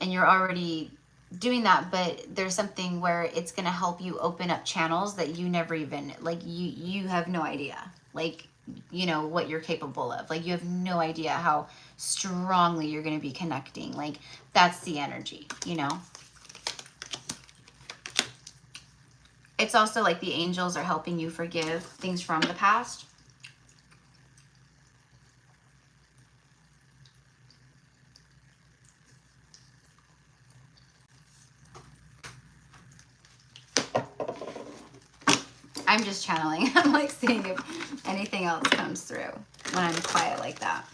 And you're already doing that, but there's something where it's going to help you open up channels that you never even, like, you have no idea, like, you know, what you're capable of. Like, you have no idea how strongly you're going to be connecting. Like, that's the energy, you know? It's also like the angels are helping you forgive things from the past. I'm just channeling. I'm like seeing if anything else comes through when I'm quiet like that.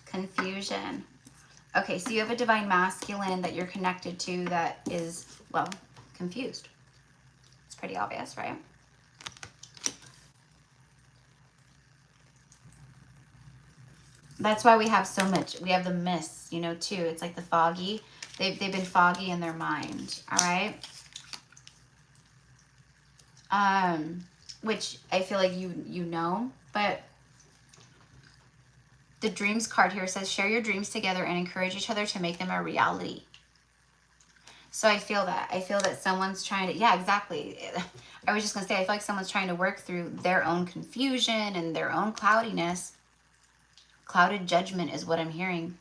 Confusion. Okay, so you have a divine masculine that you're connected to that is, well, confused. It's pretty obvious, right? That's why we have so much. We have the mists, you know, too. It's like the foggy. They've been foggy in their mind, all right? Which I feel like you know, but the dreams card here says, share your dreams together and encourage each other to make them a reality. So I feel that someone's trying to, yeah, exactly. I was just going to say, I feel like someone's trying to work through their own confusion and their own cloudiness. Clouded judgment is what I'm hearing,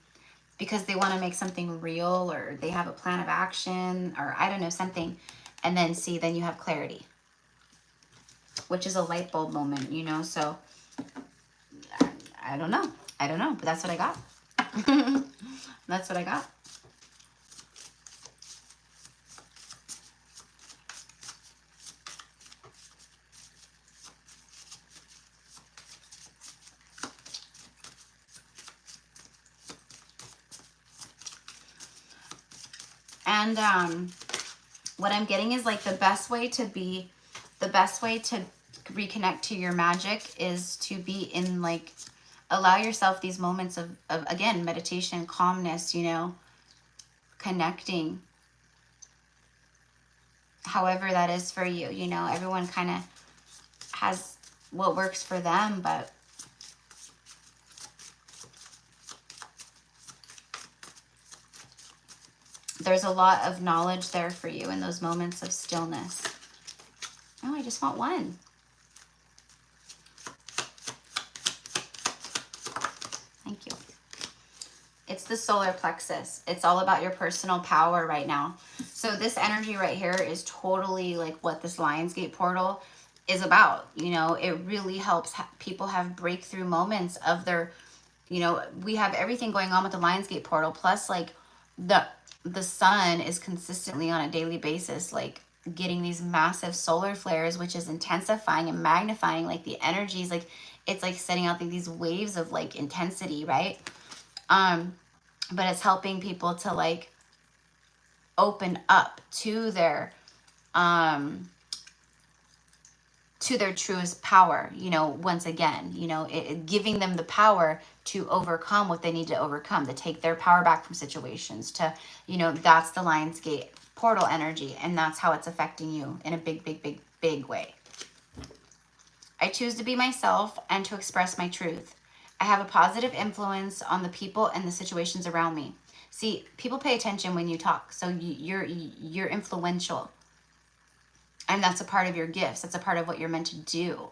because they want to make something real, or they have a plan of action, or I don't know, something. And then then you have clarity, which is a light bulb moment, you know? So I don't know, but that's what I got. That's what I got. And what I'm getting is like the best way to reconnect to your magic is to be in, like, allow yourself these moments of again, meditation, calmness, you know, connecting, however that is for you. You know, everyone kind of has what works for them, but There's a lot of knowledge there for you in those moments of stillness. Oh, I just want one. Thank you. It's the solar plexus. It's all about your personal power right now. So this energy right here is totally like what this Lionsgate portal is about. You know, it really helps people have breakthrough moments of their, you know, we have everything going on with the Lionsgate portal. Plus, like, the sun is consistently on a daily basis, like, getting these massive solar flares, which is intensifying and magnifying, like, the energies. Like, it's like setting out these waves of, like, intensity, right? But it's helping people to, like, open up to their truest power, you know, once again, you know, giving them the power to overcome what they need to overcome, to take their power back from situations, to, you know, that's the Lionsgate portal energy, and that's how it's affecting you in a big, big, big, big way. I choose to be myself and to express my truth. I have a positive influence on the people and the situations around me. See, people pay attention when you talk, so you're influential. And that's a part of your gifts. That's a part of what you're meant to do.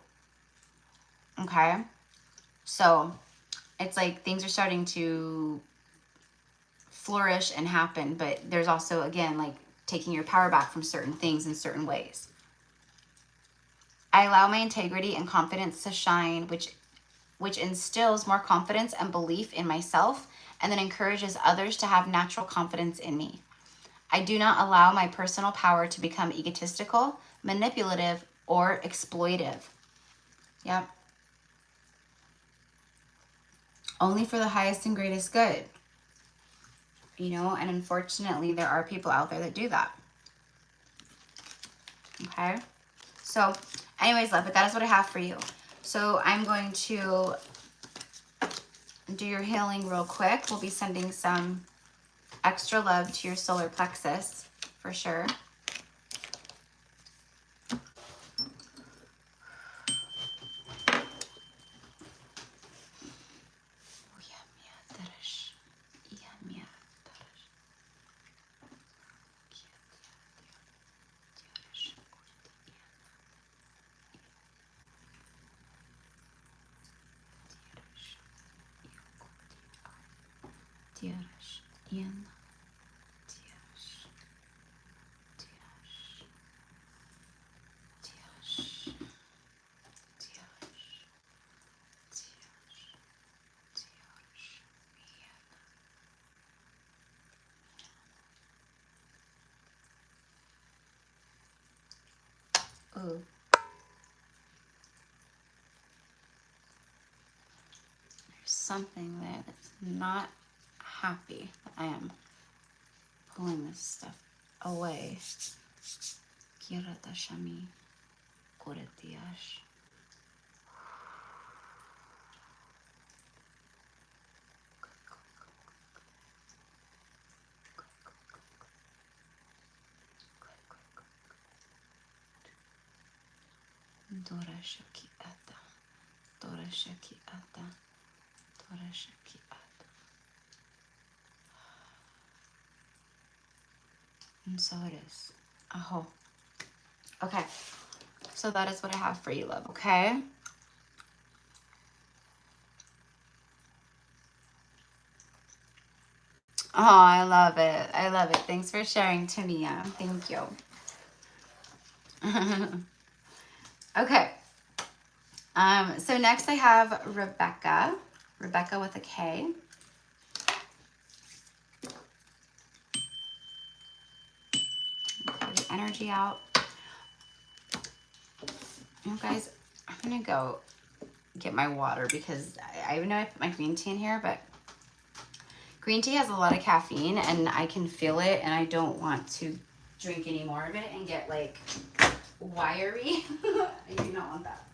Okay? So it's like things are starting to flourish and happen, but there's also, again, like taking your power back from certain things in certain ways. I allow my integrity and confidence to shine, which instills more confidence and belief in myself, and then encourages others to have natural confidence in me. I do not allow my personal power to become egotistical, manipulative, or exploitive. Yep. Only for the highest and greatest good. You know, and unfortunately, there are people out there that do that. Okay? So, anyways, love, but that is what I have for you. So, I'm going to do your healing real quick. We'll be sending some extra love to your solar plexus for sure. Ooh. There's something there that's not happy. I am pulling this stuff away. Kirata Shami Koretiash. Dorashaki Ata. Dorashaki Ata. Dorashaki Ata. And so it is. Aho. Okay. So that is what I have for you, love. Okay? Oh, I love it. I love it. Thanks for sharing, Tamia. Thank you. Okay. So next I have Rebecca. Rebecca with a K. Okay, the energy out. You guys, I'm gonna go get my water because I know I put my green tea in here, but green tea has a lot of caffeine and I can feel it, and I don't want to drink any more of it and get like wiry. I do not want that.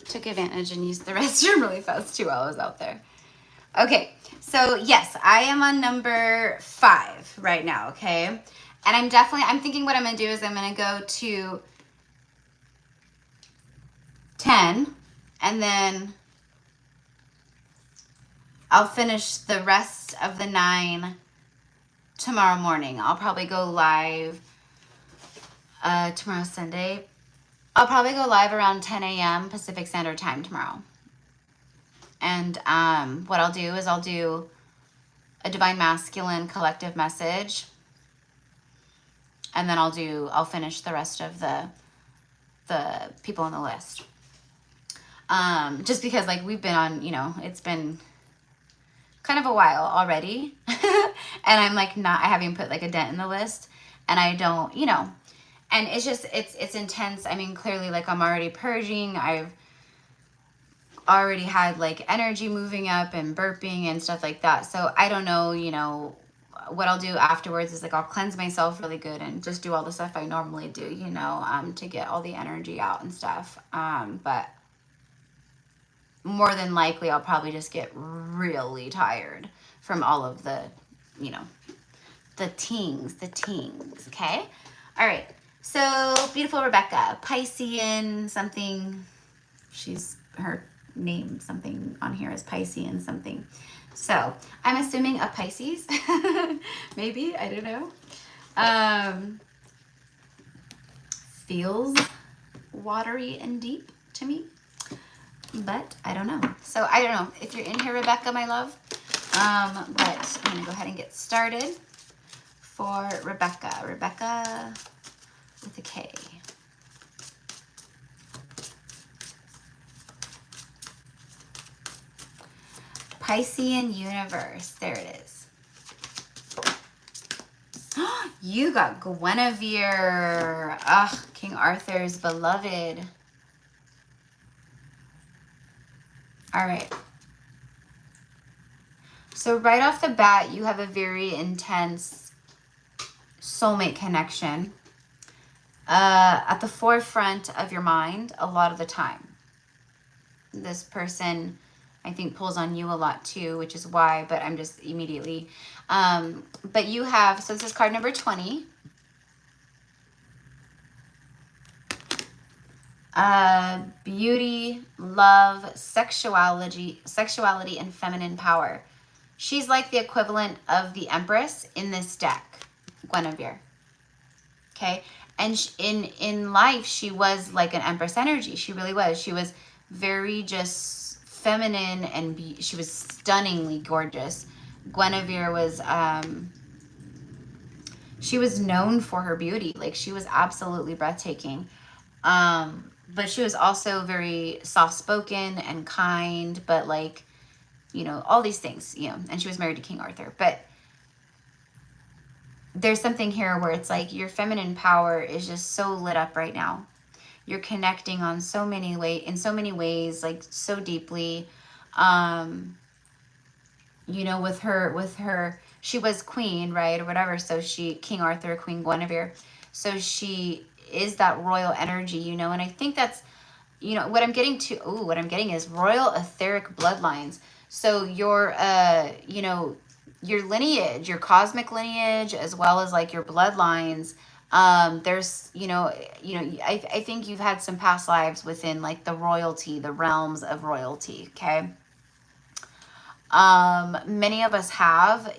took advantage and used the restroom really fast too while I was out there. Okay, so yes, I am on number 5 right now, okay? And I'm thinking what I'm gonna do is I'm gonna go to 10, and then I'll finish the rest of the 9 tomorrow morning. I'll probably go live, tomorrow's Sunday. I'll probably go live around 10 a.m. Pacific Standard Time tomorrow. And what I'll do is I'll do a Divine Masculine collective message. And then I'll finish the rest of the people on the list. Just because like we've been on, it's been kind of a while already. And I'm like I haven't put like a dent in the list, and I don't, and it's just, it's intense. I mean, clearly like I'm already purging. I've already had like energy moving up and burping and stuff like that. So I don't know, what I'll do afterwards is like I'll cleanse myself really good and just do all the stuff I normally do, to get all the energy out and stuff. But more than likely I'll probably just get really tired from all of the, the tings, okay? All right, so beautiful Rebecca, Piscean something, her name something on here is Piscean something. So I'm assuming a Pisces, maybe, I don't know. Feels watery and deep to me, but I don't know. So I don't know if you're in here, Rebecca, my love. But I'm gonna go ahead and get started for Rebecca. Rebecca with a K. Piscean universe. There it is. You got Guinevere. Ugh, King Arthur's beloved. All right. So right off the bat, you have a very intense soulmate connection at the forefront of your mind a lot of the time. This person, I think, pulls on you a lot too, which is why, but I'm just immediately, but you have, so this is card number 20. Beauty, love, sexuality, and feminine power. She's like the equivalent of the Empress in this deck, Guinevere. Okay, and in life, she was like an Empress energy. She really was. She was very just feminine, and she was stunningly gorgeous. Guinevere was, she was known for her beauty. Like, she was absolutely breathtaking. But she was also very soft-spoken and kind, but like, all these things, and she was married to King Arthur. But there's something here where it's like your feminine power is just so lit up right now. You're connecting on in so many ways, like so deeply. With her, she was queen, right? Or whatever. So King Arthur, Queen Guinevere. So she is that royal energy, and I think that's, what I'm getting is royal etheric bloodlines. So your, your lineage, your cosmic lineage, as well as like your bloodlines, there's, I think you've had some past lives within like the royalty, the realms of royalty, okay? Many of us have,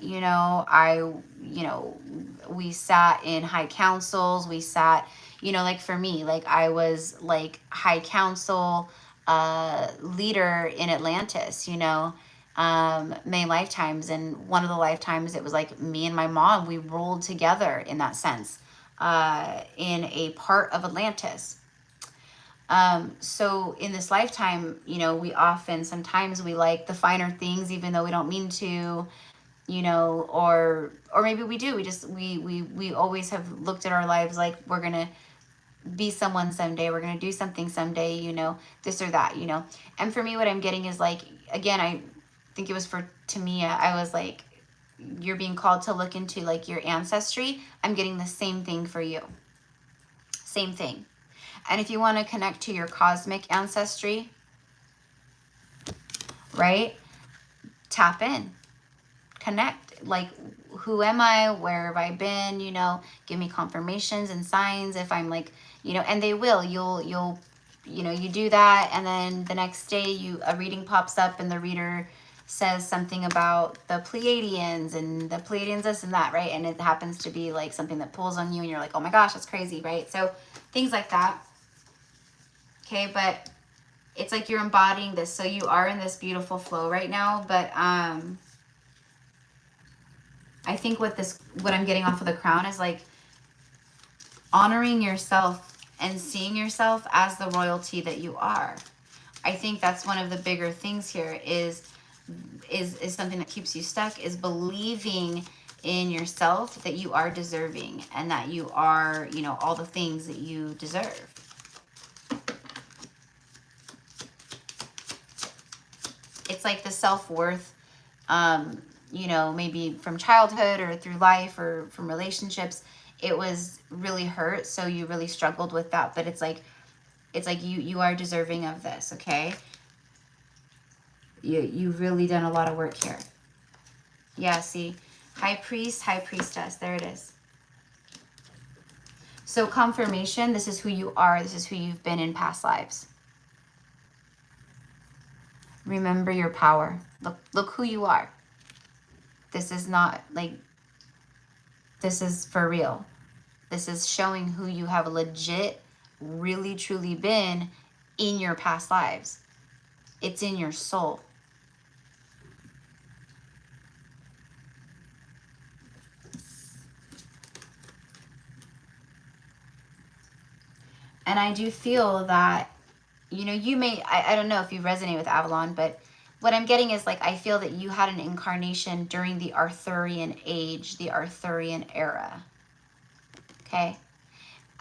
we sat in high councils, we sat, like for me, like I was like high council, leader in Atlantis, many lifetimes. And one of the lifetimes, it was like me and my mom, we rolled together in that sense, in a part of Atlantis. So in this lifetime, sometimes we like the finer things, even though we don't mean to, or maybe we do. We always have looked at our lives like we're going to be someone someday. We're going to do something someday, this or that, And for me, what I'm getting is like, again, I think it was for Tamia. I was like, you're being called to look into like your ancestry. I'm getting the same thing for you. Same thing. And if you want to connect to your cosmic ancestry, right? Tap in, connect. Like, who am I? Where have I been? You know, give me confirmations and signs if I'm like, you know, and they will. You'll you know, you do that, and then the next day a reading pops up and the reader says something about the Pleiadians and the Pleiadians this and that, right? And it happens to be like something that pulls on you and you're like, oh my gosh, that's crazy, right? So things like that. Okay, but it's like you're embodying this. So you are in this beautiful flow right now, but I think what I'm getting off of the crown is like honoring yourself and seeing yourself as the royalty that you are. I think that's one of the bigger things here is something that keeps you stuck, is believing in yourself that you are deserving and that you are, you know, all the things that you deserve. It's like the self-worth, you know, maybe from childhood or through life or from relationships, it was really hurt, so you really struggled with that. But it's like you are deserving of this, okay? You've really done a lot of work here. Yeah, see, high priest, high priestess, there it is. So confirmation, this is who you are, this is who you've been in past lives. Remember your power. Look who you are. This is not like, this is for real. This is showing who you have legit, really, truly been in your past lives. It's in your soul. And I do feel that, you know, you may, I don't know if you resonate with Avalon, but what I'm getting is like, I feel that you had an incarnation during the Arthurian age, the Arthurian era. Okay.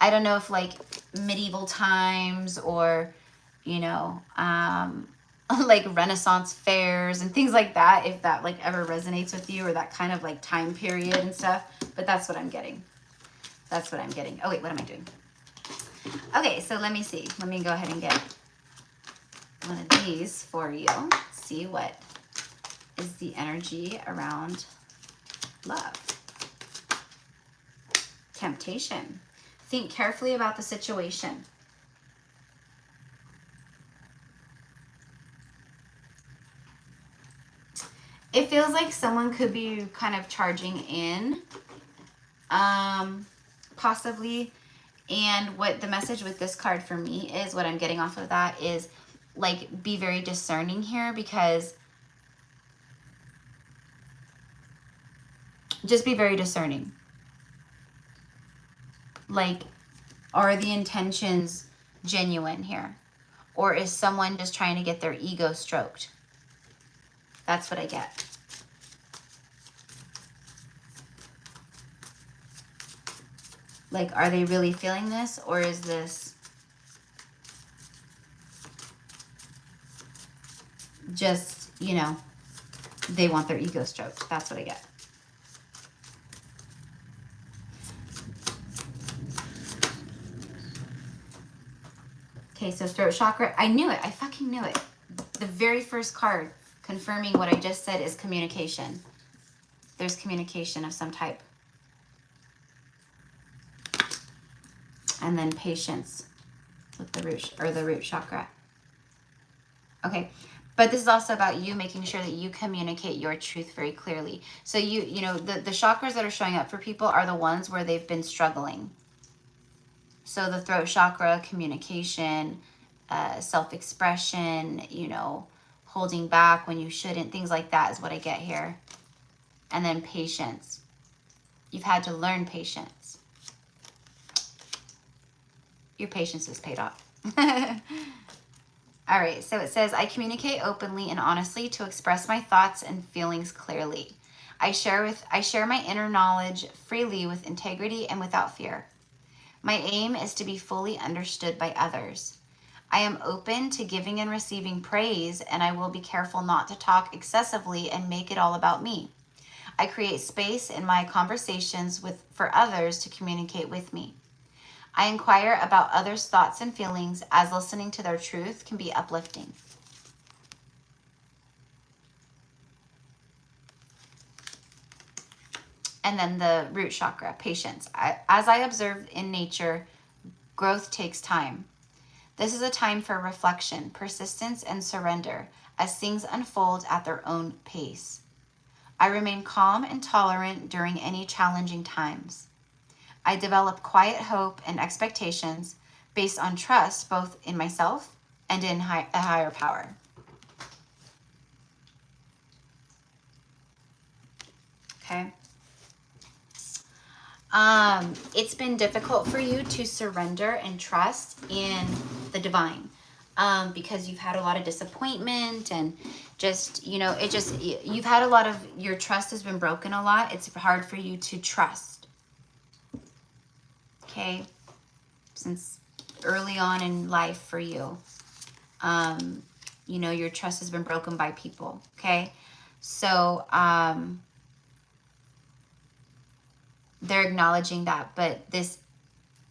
I don't know if like medieval times or, you know, like Renaissance fairs and things like that, if that like ever resonates with you, or that kind of like time period and stuff. But that's what I'm getting. That's what I'm getting. Oh wait, what am I doing? Okay, so let me see. Let me go ahead and get one of these for you. See what is the energy around love. Temptation. Think carefully about the situation. It feels like someone could be kind of charging in, possibly. And what the message with this card for me is, what I'm getting off of that is like, be very discerning here, because just be very discerning. Like, are the intentions genuine here? Or is someone just trying to get their ego stroked? That's what I get. Like, are they really feeling this? Or is this just, you know, they want their ego stroked? That's what I get. Okay, so throat chakra. I knew it. I fucking knew it. The very first card confirming what I just said is communication. There's communication of some type. And then patience with the root chakra. Okay, but this is also about you making sure that you communicate your truth very clearly. So you know, the chakras that are showing up for people are the ones where they've been struggling. So the throat chakra, communication, self-expression, you know, holding back when you shouldn't, things like that is what I get here. And then patience. You've had to learn patience. Your patience is paid off. All right, so it says, I communicate openly and honestly to express my thoughts and feelings clearly. I share my inner knowledge freely with integrity and without fear. My aim is to be fully understood by others. I am open to giving and receiving praise, and I will be careful not to talk excessively and make it all about me. I create space in my conversations for others to communicate with me. I inquire about others' thoughts and feelings, as listening to their truth can be uplifting. And then the root chakra, patience. As I observe in nature, growth takes time. This is a time for reflection, persistence, and surrender as things unfold at their own pace. I remain calm and tolerant during any challenging times. I develop quiet hope and expectations based on trust both in myself and in a higher power. Okay. It's been difficult for you to surrender and trust in the divine, because you've had a lot of disappointment and just, you've had a lot of, your trust has been broken a lot. It's hard for you to trust. Okay. Since early on in life for you, your trust has been broken by people. Okay. So, they're acknowledging that, but this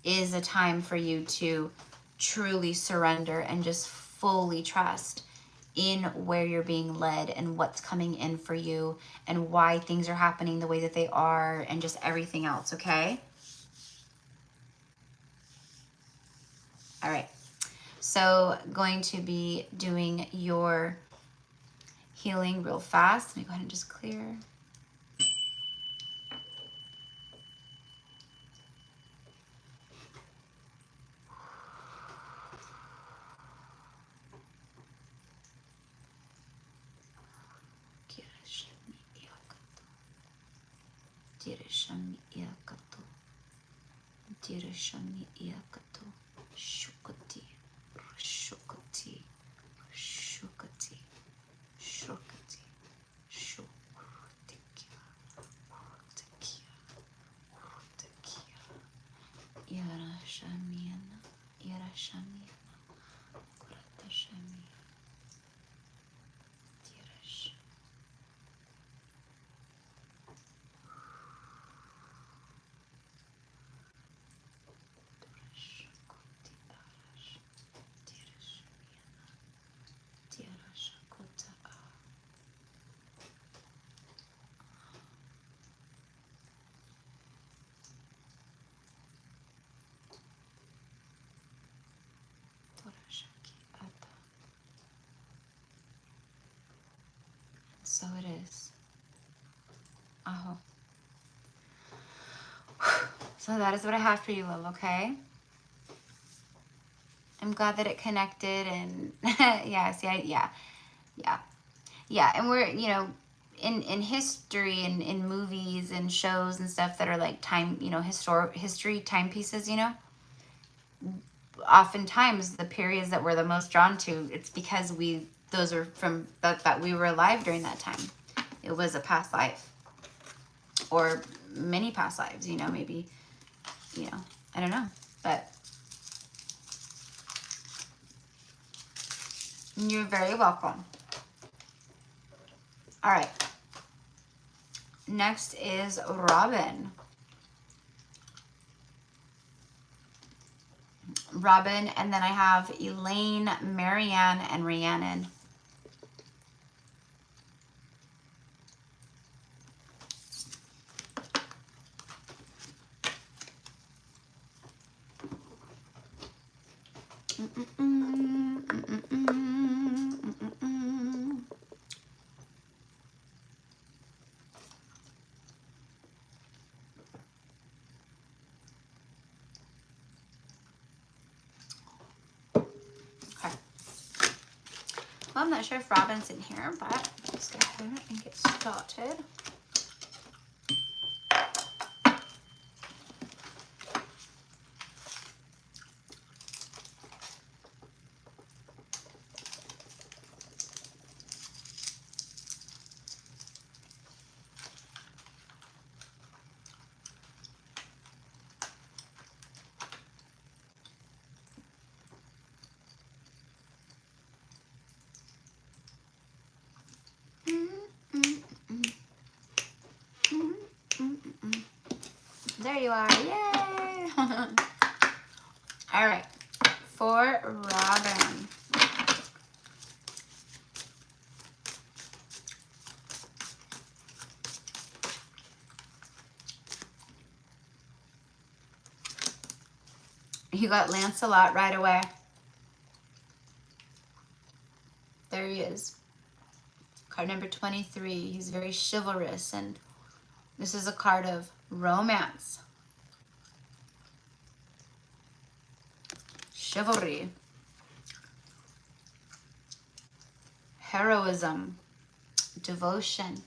is a time for you to truly surrender and just fully trust in where you're being led and what's coming in for you and why things are happening the way that they are and just everything else, okay? All right. So going to be doing your healing real fast. Let me go ahead and just clear. Dirishami iakato, dirishami iakato, shukati, shukati, shukati, shukati, shukatikia, urtakia, urtakia, irashamiana, irashamiana, kuratashamiana, dirash. So it is. Aho. So that is what I have for you, love, okay? I'm glad that it connected and yeah. And we're, in history and in movies and shows and stuff that are like time, history timepieces, oftentimes the periods that we're the most drawn to, it's because those are from that we were alive during that time. It was a past life or many past lives, maybe, I don't know, but you're very welcome. All right. Next is Robin. Robin, and then I have Elaine, Marianne, and Rhiannon. Well, I'm not sure if Robin's in here, but let's go ahead and get started. There you are. Yay! All right. For Robin. You got Lancelot right away. There he is. Card number 23. He's very chivalrous, and this is a card of romance. Chivalry. Heroism. Devotion.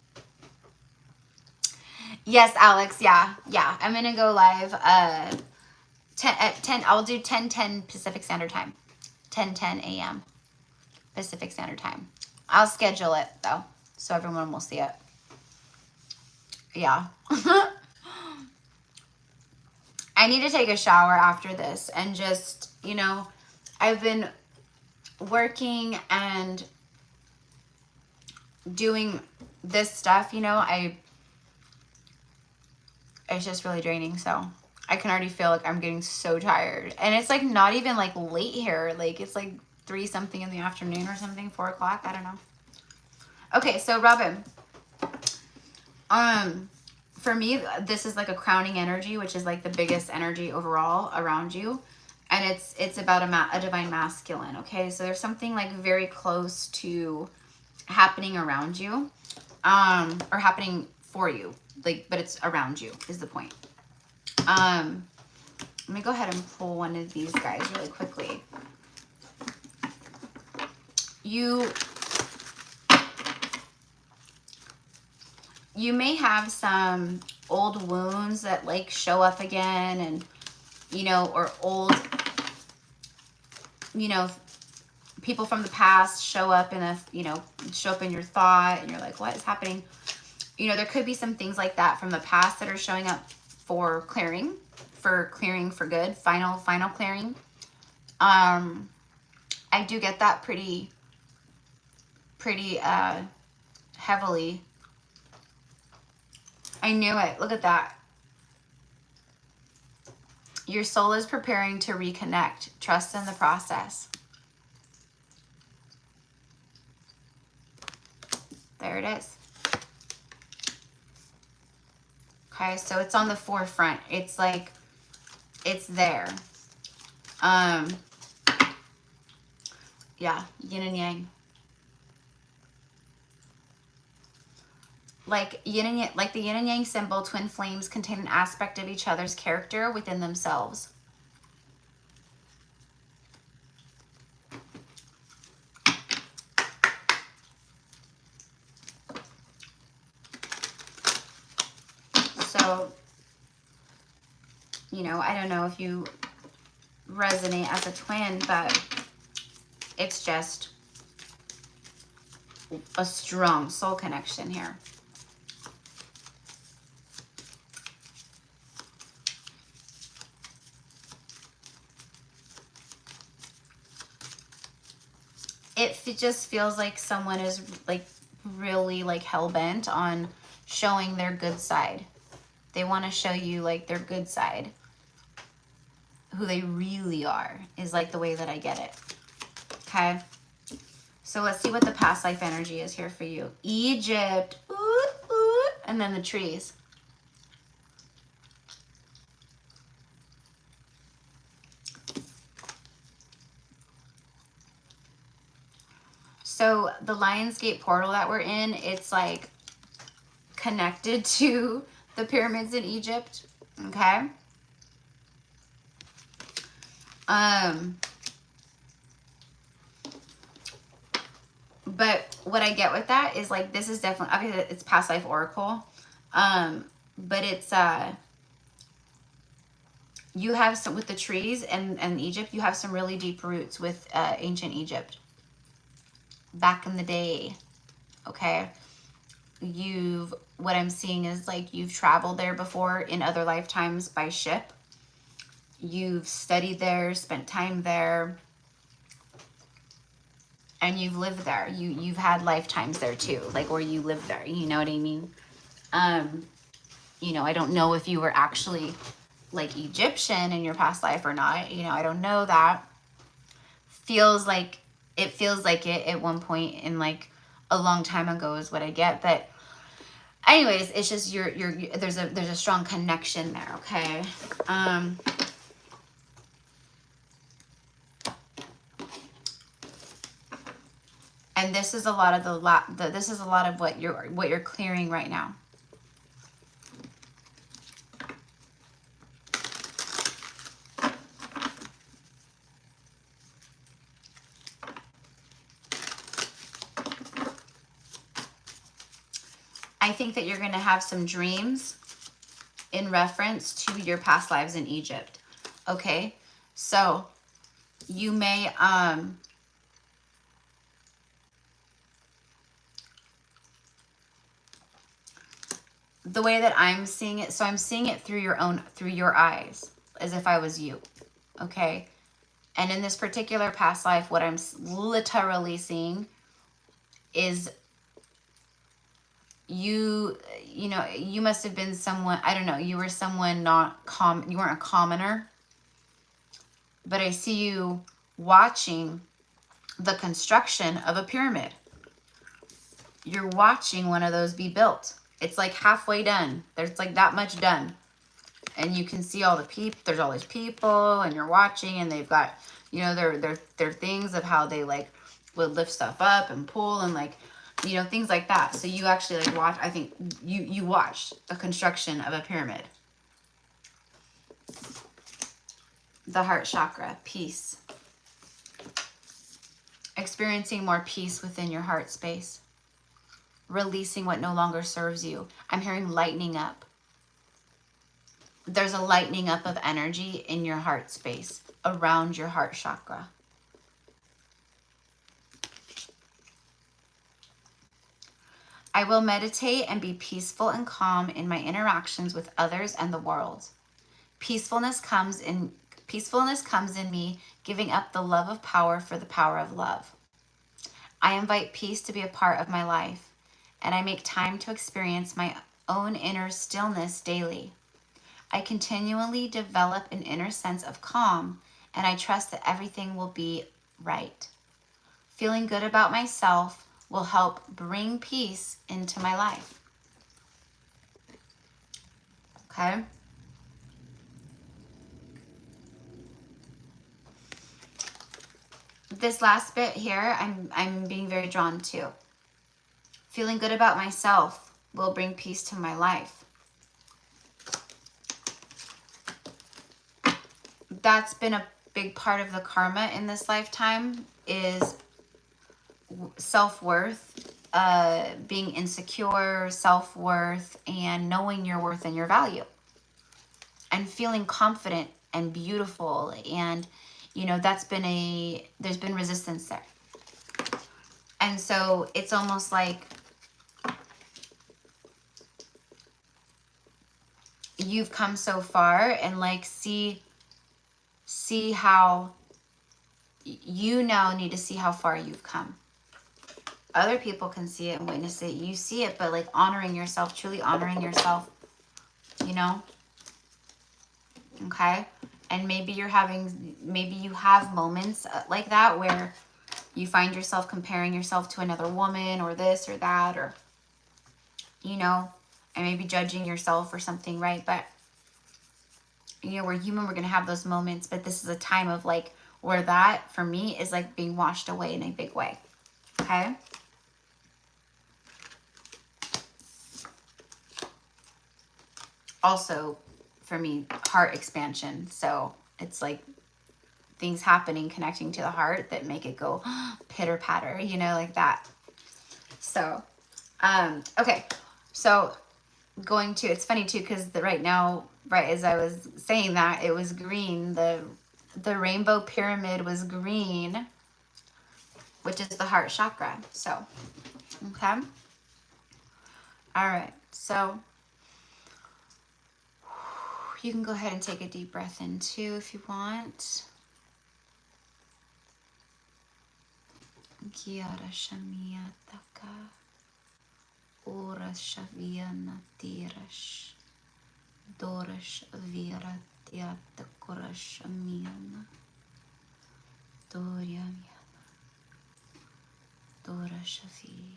Yes, Alex. Yeah. I'm going to go live at 10. I'll do 10:10 Pacific Standard Time. 10:10 a.m. Pacific Standard Time. I'll schedule it, though, so everyone will see it. Yeah. I need to take a shower after this and just, you know, I've been working and doing this stuff, you know, it's just really draining. So I can already feel like I'm getting so tired, and it's like not even like late here. Like it's like 3 something in the afternoon or something, 4 o'clock. I don't know. Okay. So Robin, for me, this is like a crowning energy, which is like the biggest energy overall around you. And it's about a divine masculine. Okay. So there's something like very close to happening around you, or happening for you, like, but it's around you is the point. Let me go ahead and pull one of these guys really quickly. You may have some old wounds that like show up again, and, you know, or old, you know, people from the past show up in show up in your thought, and you're like, what is happening? You know, there could be some things like that from the past that are showing up for clearing for good, final clearing. I do get that pretty heavily. I knew it. Look at that. Your soul is preparing to reconnect. Trust in the process. There it is. Okay, so it's on the forefront. It's like, it's there. Yeah, yin and yang. Like yin and yang, like the yin and yang symbol, twin flames contain an aspect of each other's character within themselves. So, you know, I don't know if you resonate as a twin, but it's just a strong soul connection here. It just feels like someone is like really like hell-bent on showing their good side. They want to show you like their good side. Who they really are is like the way that I get it. Okay. So let's see what the past life energy is here for you. Egypt. Ooh, ooh, and then the trees. So the Lionsgate portal that we're in, it's like connected to the pyramids in Egypt. Okay. But what I get with that is like, this is definitely, obviously it's past life oracle. But it's, you have some, with the trees and Egypt, you have some really deep roots with ancient Egypt. Back in the day, okay? What I'm seeing is like you've traveled there before in other lifetimes by ship. You've studied there, spent time there, and you've lived there. You've had lifetimes there too, like where you lived there, you know what I mean? You know, I don't know if you were actually like Egyptian in your past life or not, you know, I don't know that. It feels like it at one point in like a long time ago is what I get. But anyways, it's just there's a strong connection there, okay? And this is a lot of this is a lot of what you're clearing right now. I think that you're going to have some dreams in reference to your past lives in Egypt. Okay? So, you may the way that I'm seeing it, so I'm seeing it through your eyes, as if I was you. Okay? And in this particular past life, what I'm literally seeing is you know, you must have been someone, I don't know, you were someone you weren't a commoner, but I see you watching the construction of a pyramid. You're watching one of those be built. It's like halfway done. There's like that much done. And you can see all the people, there's all these people, and you're watching, and they've got, you know, their things of how they like would lift stuff up and pull and like, you know, things like that. So you actually like watch, I think you watched the construction of a pyramid. The heart chakra, peace. Experiencing more peace within your heart space. Releasing what no longer serves you. I'm hearing lightening up. There's a lightening up of energy in your heart space, around your heart chakra. I will meditate and be peaceful and calm in my interactions with others and the world. Peacefulness comes in me giving up the love of power for the power of love. I invite peace to be a part of my life, and I make time to experience my own inner stillness daily. I continually develop an inner sense of calm, and I trust that everything will be right. Feeling good about myself will help bring peace into my life. Okay? This last bit here, I'm being very drawn to. Feeling good about myself will bring peace to my life. That's been a big part of the karma in this lifetime, is self-worth, being insecure, self-worth, and knowing your worth and your value. And feeling confident and beautiful. And, you know, there's been resistance there. And so it's almost like you've come so far, and like see how you now need to see how far you've come. Other people can see it and witness it. You see it, but like honoring yourself, truly honoring yourself, you know? Okay? And maybe you have moments like that where you find yourself comparing yourself to another woman or this or that, or, you know, and maybe judging yourself or something, right? But, you know, we're human, we're going to have those moments, but this is a time of like, where that, for me, is like being washed away in a big way. Okay? Also, for me, heart expansion. So it's like things happening, connecting to the heart that make it go pitter patter, you know, like that. So, okay. So it's funny too, because right now, right as I was saying that, it was green. The rainbow pyramid was green, which is the heart chakra. So, okay. All right. So you can go ahead and take a deep breath in too if you want. Kiara Shamia Taka Ora Shaviana Tirash Dorash Vira Tiata Korashamiana Doriamiana Dora Shafi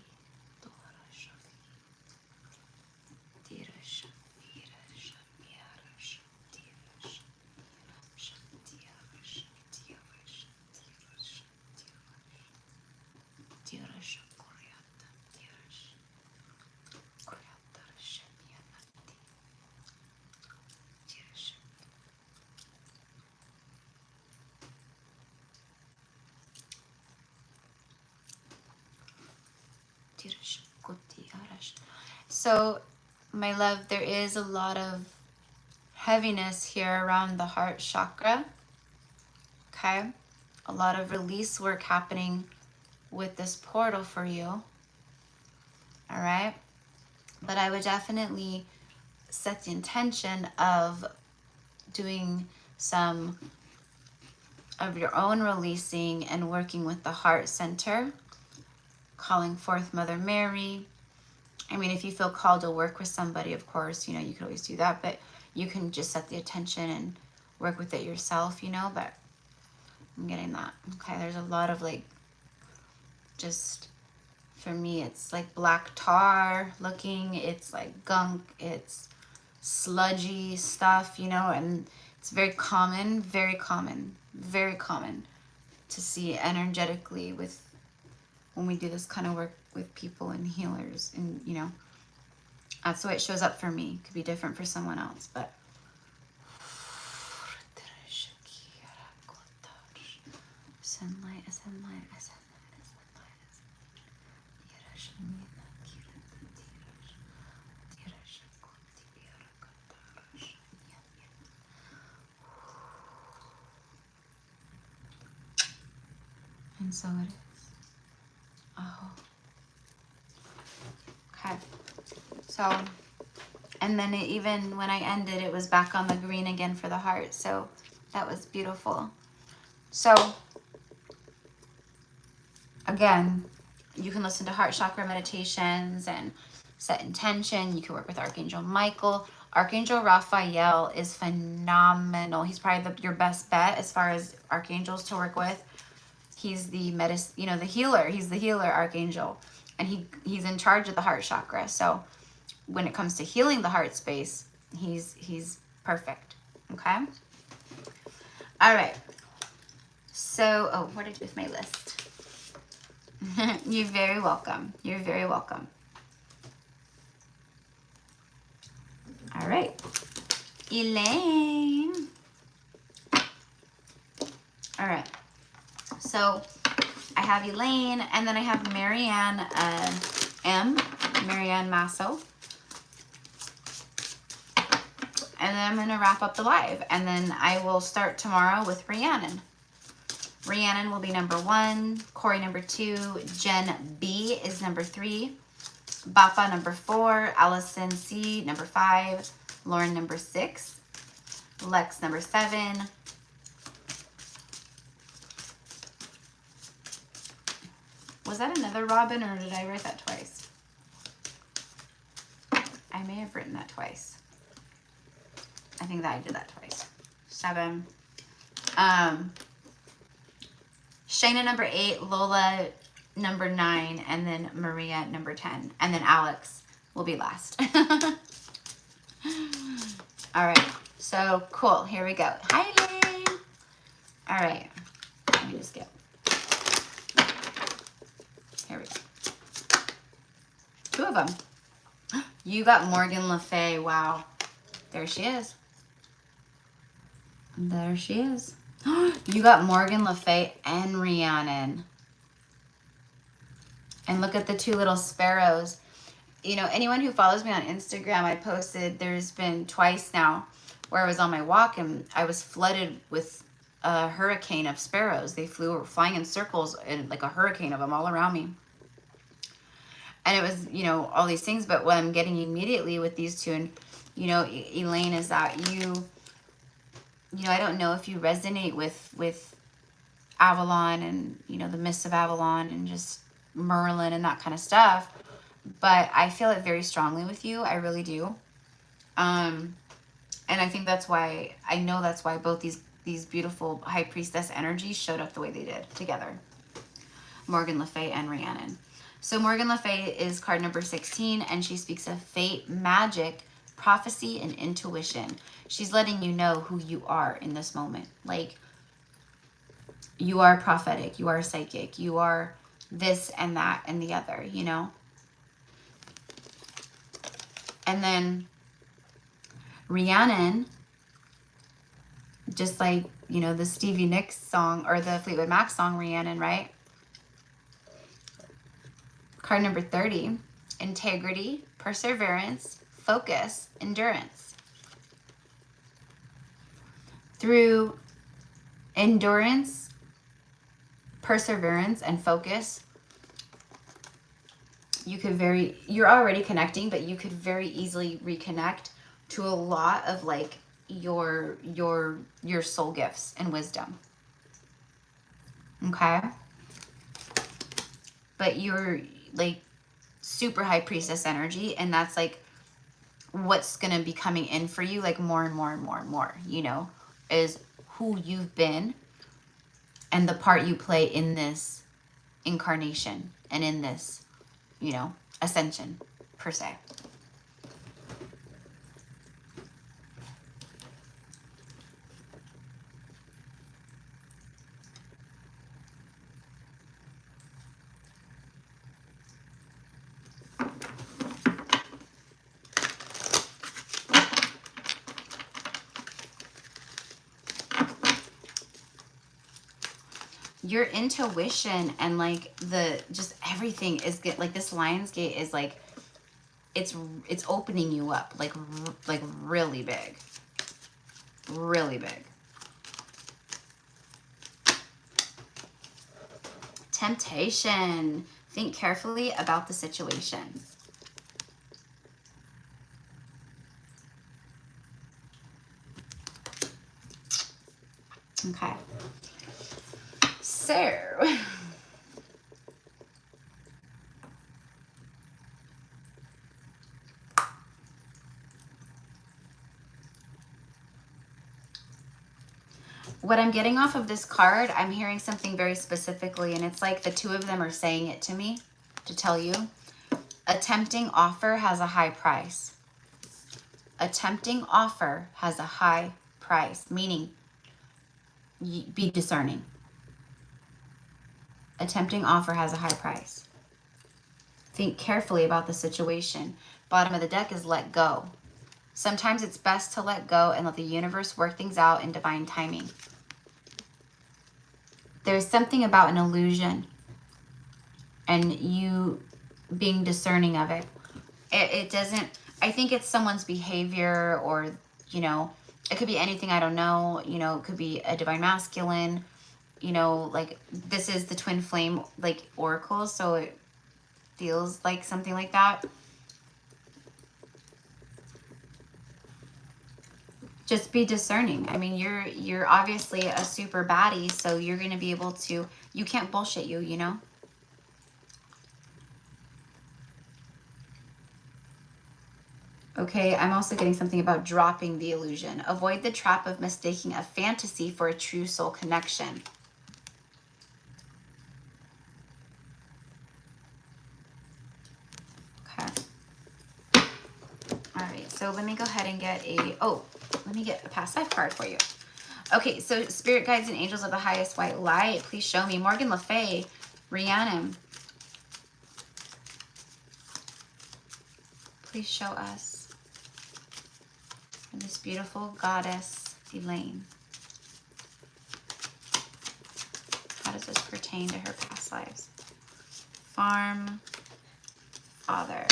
Dora Shafi Tira Shavira Shamiara Shatira Shatira Shatira Shatira Shatira Shatira So, my love, there is a lot of heaviness here around the heart chakra. Okay? A lot of release work happening with this portal for you. All right? But I would definitely set the intention of doing some of your own releasing and working with the heart center, calling forth Mother Mary. I mean, if you feel called to work with somebody, of course, you know, you could always do that, but you can just set the intention and work with it yourself, you know, but I'm getting that. Okay, there's a lot of like, just for me, it's like black tar looking, it's like gunk, it's sludgy stuff, you know, and it's very common, very common, very common to see energetically with when we do this kind of work with people and healers, and you know, that's the way it shows up for me. It could be different for someone else, but sunlight, sunlight, and so it is. Oh. Okay. So, and then it, even when I ended, it was back on the green again for the heart. So that was beautiful. So again, you can listen to heart chakra meditations and set intention. You can work with Archangel Michael. Archangel Raphael is phenomenal. He's probably your best bet as far as archangels to work with. He's the you know, the healer. He's the healer archangel, and he's in charge of the heart chakra. So when it comes to healing the heart space, he's perfect. Okay. All right. So, oh, what did I do with my list? You're very welcome. You're very welcome. All right. Elaine. All right. So I have Elaine, and then I have Marianne Marianne Masso. And then I'm going to wrap up the live. And then I will start tomorrow with Rhiannon. Rhiannon will be number 1. Corey number 2. Jen B is number 3. Bappa number 4. Allison C number 5. Lauren number 6. Lex number 7. Was that another Robin, or did I write that twice? I may have written that twice. I think that I did that twice. 7. Shayna number 8, Lola number 9, and then Maria number 10. And then Alex will be last. All right. So cool. Here we go. Hi, Elaine. All right. Let me just get. Here we go. 2 of them. You got Morgan Le Fay. Wow. There she is. There she is. You got Morgan Le Fay and Rhiannon. And look at the 2 little sparrows. You know, anyone who follows me on Instagram, I posted, there's been twice now where I was on my walk and I was flooded with a hurricane of sparrows. They were flying in circles and like a hurricane of them all around me. And it was, you know, all these things. But what I'm getting immediately with these 2, and, you know, Elaine, is that you know, I don't know if you resonate with Avalon and, you know, the Mists of Avalon and just Merlin and that kind of stuff. But I feel it very strongly with you. I really do. And I think that's why, I know that's why both these beautiful High Priestess energies showed up the way they did together. Morgan Le Fay and Rhiannon. So Morgan Le Fay is card number 16, and she speaks of fate, magic, prophecy, and intuition. She's letting you know who you are in this moment. Like, you are prophetic, you are psychic, you are this and that and the other, you know? And then Rhiannon, just like, you know, the Stevie Nicks song, or the Fleetwood Mac song, Rhiannon, right? Card number 30, integrity, perseverance, focus, endurance. Through endurance, perseverance, and focus, you're already connecting, but you could very easily reconnect to a lot of like your soul gifts and wisdom. Okay? But you're like super high priestess energy, and that's like what's going to be coming in for you, like more and more and more and more, you know, is who you've been and the part you play in this incarnation and in this, you know, ascension per se. Your intuition and like the just everything is good. Like this Lion's Gate is like it's opening you up like really big, really big. Temptation. Think carefully about the situation. Okay. So, what I'm getting off of this card, I'm hearing something very specifically, and it's like the two of them are saying it to me to tell you. A tempting offer has a high price. A tempting offer has a high price, meaning be discerning. A tempting offer has a high price. Think carefully about the situation. Bottom of the deck is let go. Sometimes it's best to let go and let the universe work things out in divine timing. There's something about an illusion and you being discerning of it. It doesn't, I think it's someone's behavior, or, you know, it could be anything, I don't know. You know, it could be a divine masculine, you know, like this is the twin flame, like oracle. So it feels like something like that. Just be discerning. I mean, you're obviously a super baddie, so you're going to be able to, you can't bullshit you know? Okay, I'm also getting something about dropping the illusion. Avoid the trap of mistaking a fantasy for a true soul connection. Okay. All right, so let me go ahead and get let me get a past life card for you. Okay, so spirit guides and angels of the highest white light, please show me. Morgan Le Fay, Rhiannon, please show us this beautiful goddess, Elaine. How does this pertain to her past lives? Farm, father,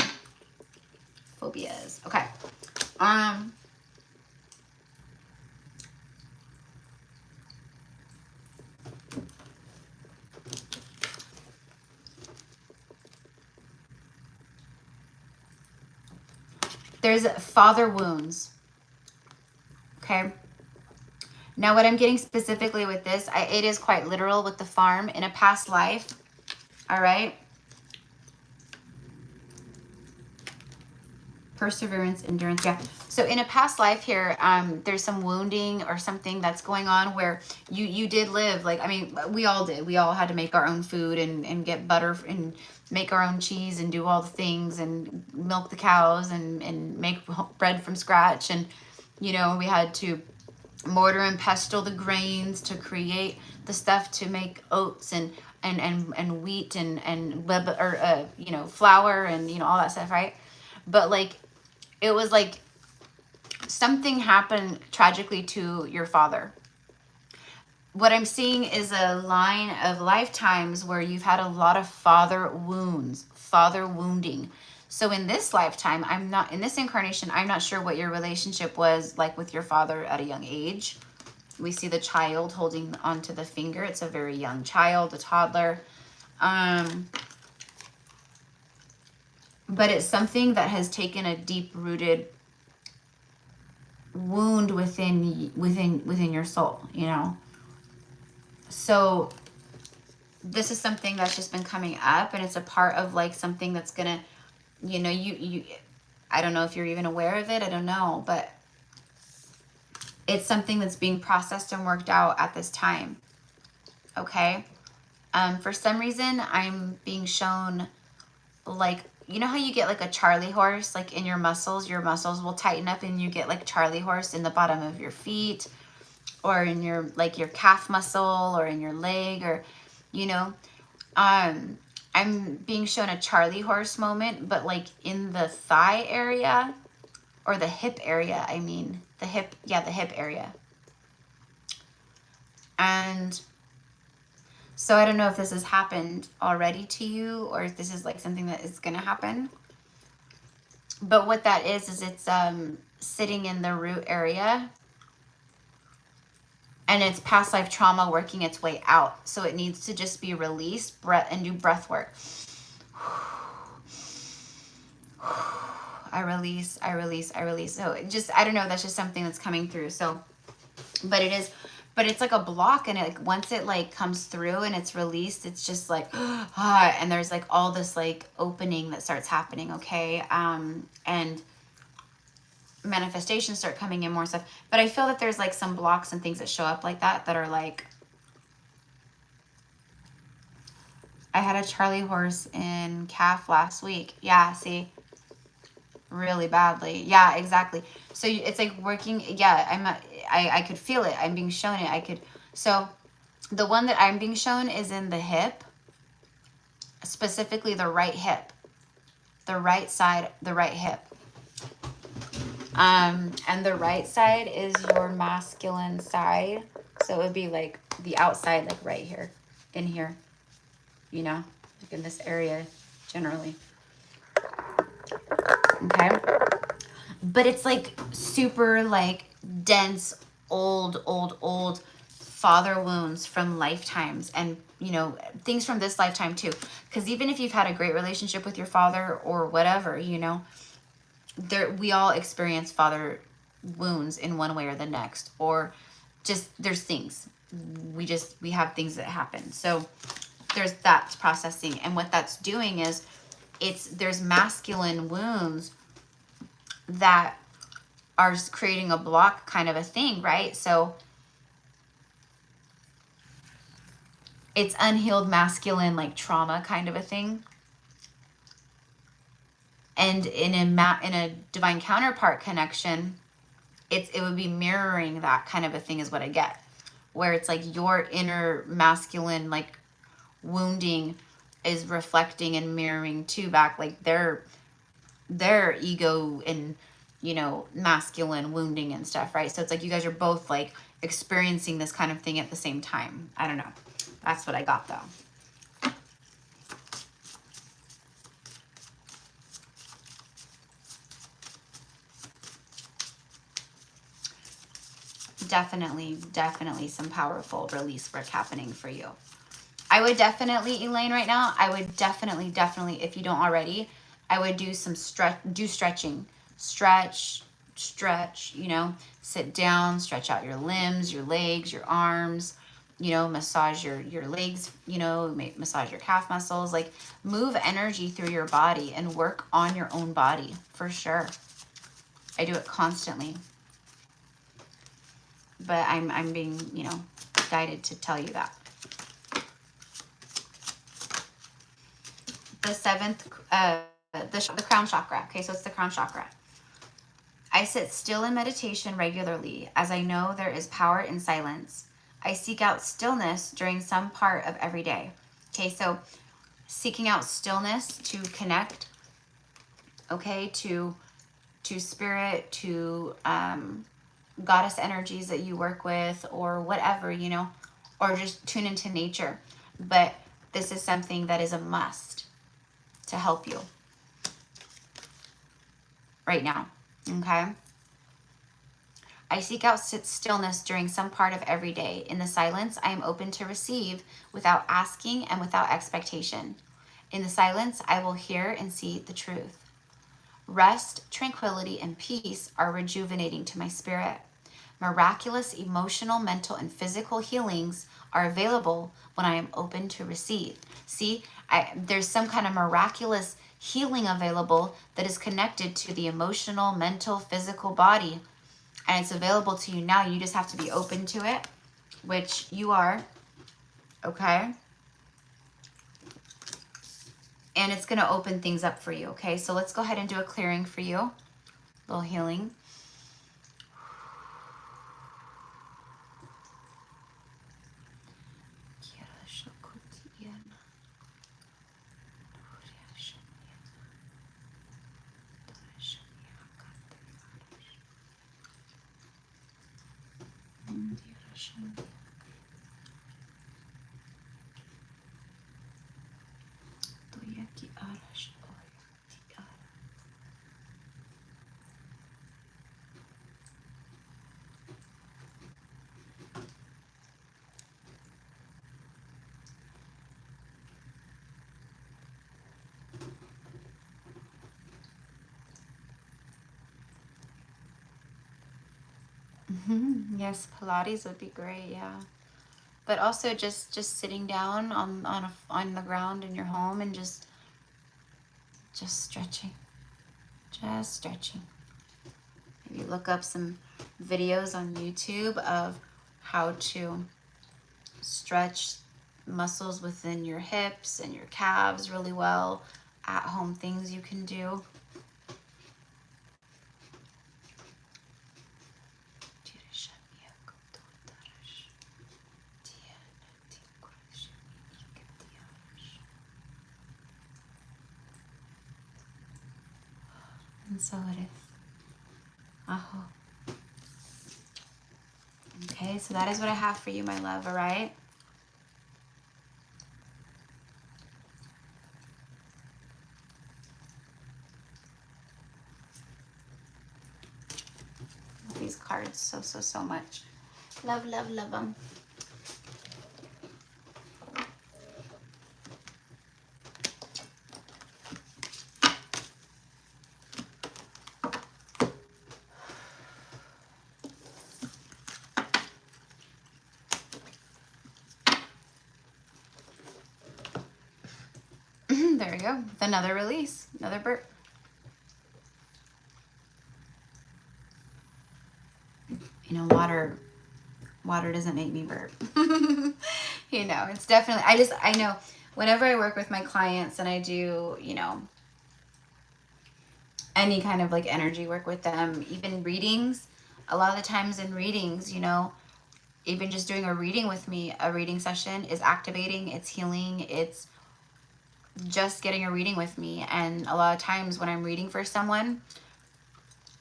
phobias. Okay. There's father wounds. Okay. Now what I'm getting specifically with this, it is quite literal with the farm in a past life. All right. Perseverance, endurance. Yeah. So in a past life here, there's some wounding or something that's going on where you did live. Like, I mean, we all did. We all had to make our own food and get butter and make our own cheese and do all the things and milk the cows and make bread from scratch. And, you know, we had to mortar and pestle the grains to create the stuff to make oats and wheat and you know, flour and, you know, all that stuff, right? But like, it was like something happened tragically to your father. What I'm seeing is a line of lifetimes where you've had a lot of father wounds, father wounding. So in this lifetime, in this incarnation, I'm not sure what your relationship was like with your father at a young age. We see the child holding onto the finger. It's a very young child, a toddler. But it's something that has taken a deep-rooted wound within your soul, you know. So this is something that's just been coming up, and it's a part of like something that's gonna, you know, you I don't know if you're even aware of it, I don't know, but it's something that's being processed and worked out at this time. Okay. For some reason I'm being shown, like, you know how you get like a Charlie horse, like in your muscles will tighten up and you get like Charlie horse in the bottom of your feet, or in your, like your calf muscle, or in your leg, or, you know, I'm being shown a Charlie horse moment, but like in the thigh area, or the hip area. I mean, the hip area. And so I don't know if this has happened already to you, or if this is like something that is going to happen. But what that is it's sitting in the root area, and it's past life trauma working its way out. So it needs to just be released, and do breath work. I release, I release, I release. So it just, I don't know, that's just something that's coming through. So, but it's like a block, and it, like, once it like comes through and it's released, it's just like, and there's like all this like opening that starts happening. Okay. And manifestations start coming in, more stuff. But I feel that there's like some blocks and things that show up like that are like, I had a Charlie horse in calf last week. Yeah, see, really badly. Yeah, exactly. So it's like working. Yeah, I could feel it. I'm being shown it. I could. So the one that I'm being shown is in the hip, specifically the right hip, the right side, the right hip. And the right side is your masculine side. So it would be like the outside, like right here, in here, you know, like in this area generally. Okay. But it's like super like dense, old father wounds from lifetimes, and, you know, things from this lifetime too. Because even if you've had a great relationship with your father or whatever, you know, we all experience father wounds in one way or the next, or just there's things we have things that happen. So there's that processing, and what that's doing is there's masculine wounds that are creating a block kind of a thing, right? So it's unhealed masculine like trauma kind of a thing. And in a divine counterpart connection, it would be mirroring that kind of a thing is what I get. Where it's like your inner masculine like wounding is reflecting and mirroring too back like their ego and, you know, masculine wounding and stuff, right? So it's like you guys are both like experiencing this kind of thing at the same time. I don't know. That's what I got though. Definitely some powerful release work happening for you. I would definitely, Elaine, right now, I would definitely, if you don't already, I would do some stretching. Stretch, you know, sit down, stretch out your limbs, your legs, your arms, you know, massage your legs, you know, massage your calf muscles, like move energy through your body and work on your own body for sure. I do it constantly. But I'm being, you know, guided to tell you that. The seventh, the crown chakra. Okay, so it's the crown chakra. I sit still in meditation regularly, as I know there is power in silence. I seek out stillness during some part of every day. Okay, so seeking out stillness to connect, okay, to spirit, to goddess energies that you work with, or whatever, you know, or just tune into nature. But this is something that is a must to help you. right now, okay? I seek out stillness during some part of every day. In the silence, I am open to receive without asking and without expectation. In the silence, I will hear and see the truth. Rest, tranquility, and peace are rejuvenating to my spirit. Miraculous emotional, mental, and physical healings are available when I am open to receive. See, there's some kind of miraculous healing available that is connected to the emotional, mental, physical body. And it's available to you now. You just have to be open to it, which you are, okay? And it's going to open things up for you, okay? So let's go ahead and do a clearing for you. A little healing. Yes, Pilates would be great, yeah. But also just sitting down on the ground in your home and just stretching. Just stretching. Maybe look up some videos on YouTube of how to stretch muscles within your hips and your calves really well. At home things you can do. And so it is. Aho. Okay, so that is what I have for you, my love, all right? These cards so much. Love, love, love them. There we go. Another release, another burp. You know, water doesn't make me burp. You know, it's definitely, I know whenever I work with my clients and I do, you know, any kind of like energy work with them, even readings, a lot of the times in readings, you know, even just doing a reading with me, a reading session is activating, it's healing, it's just getting a reading with me. And a lot of times when I'm reading for someone,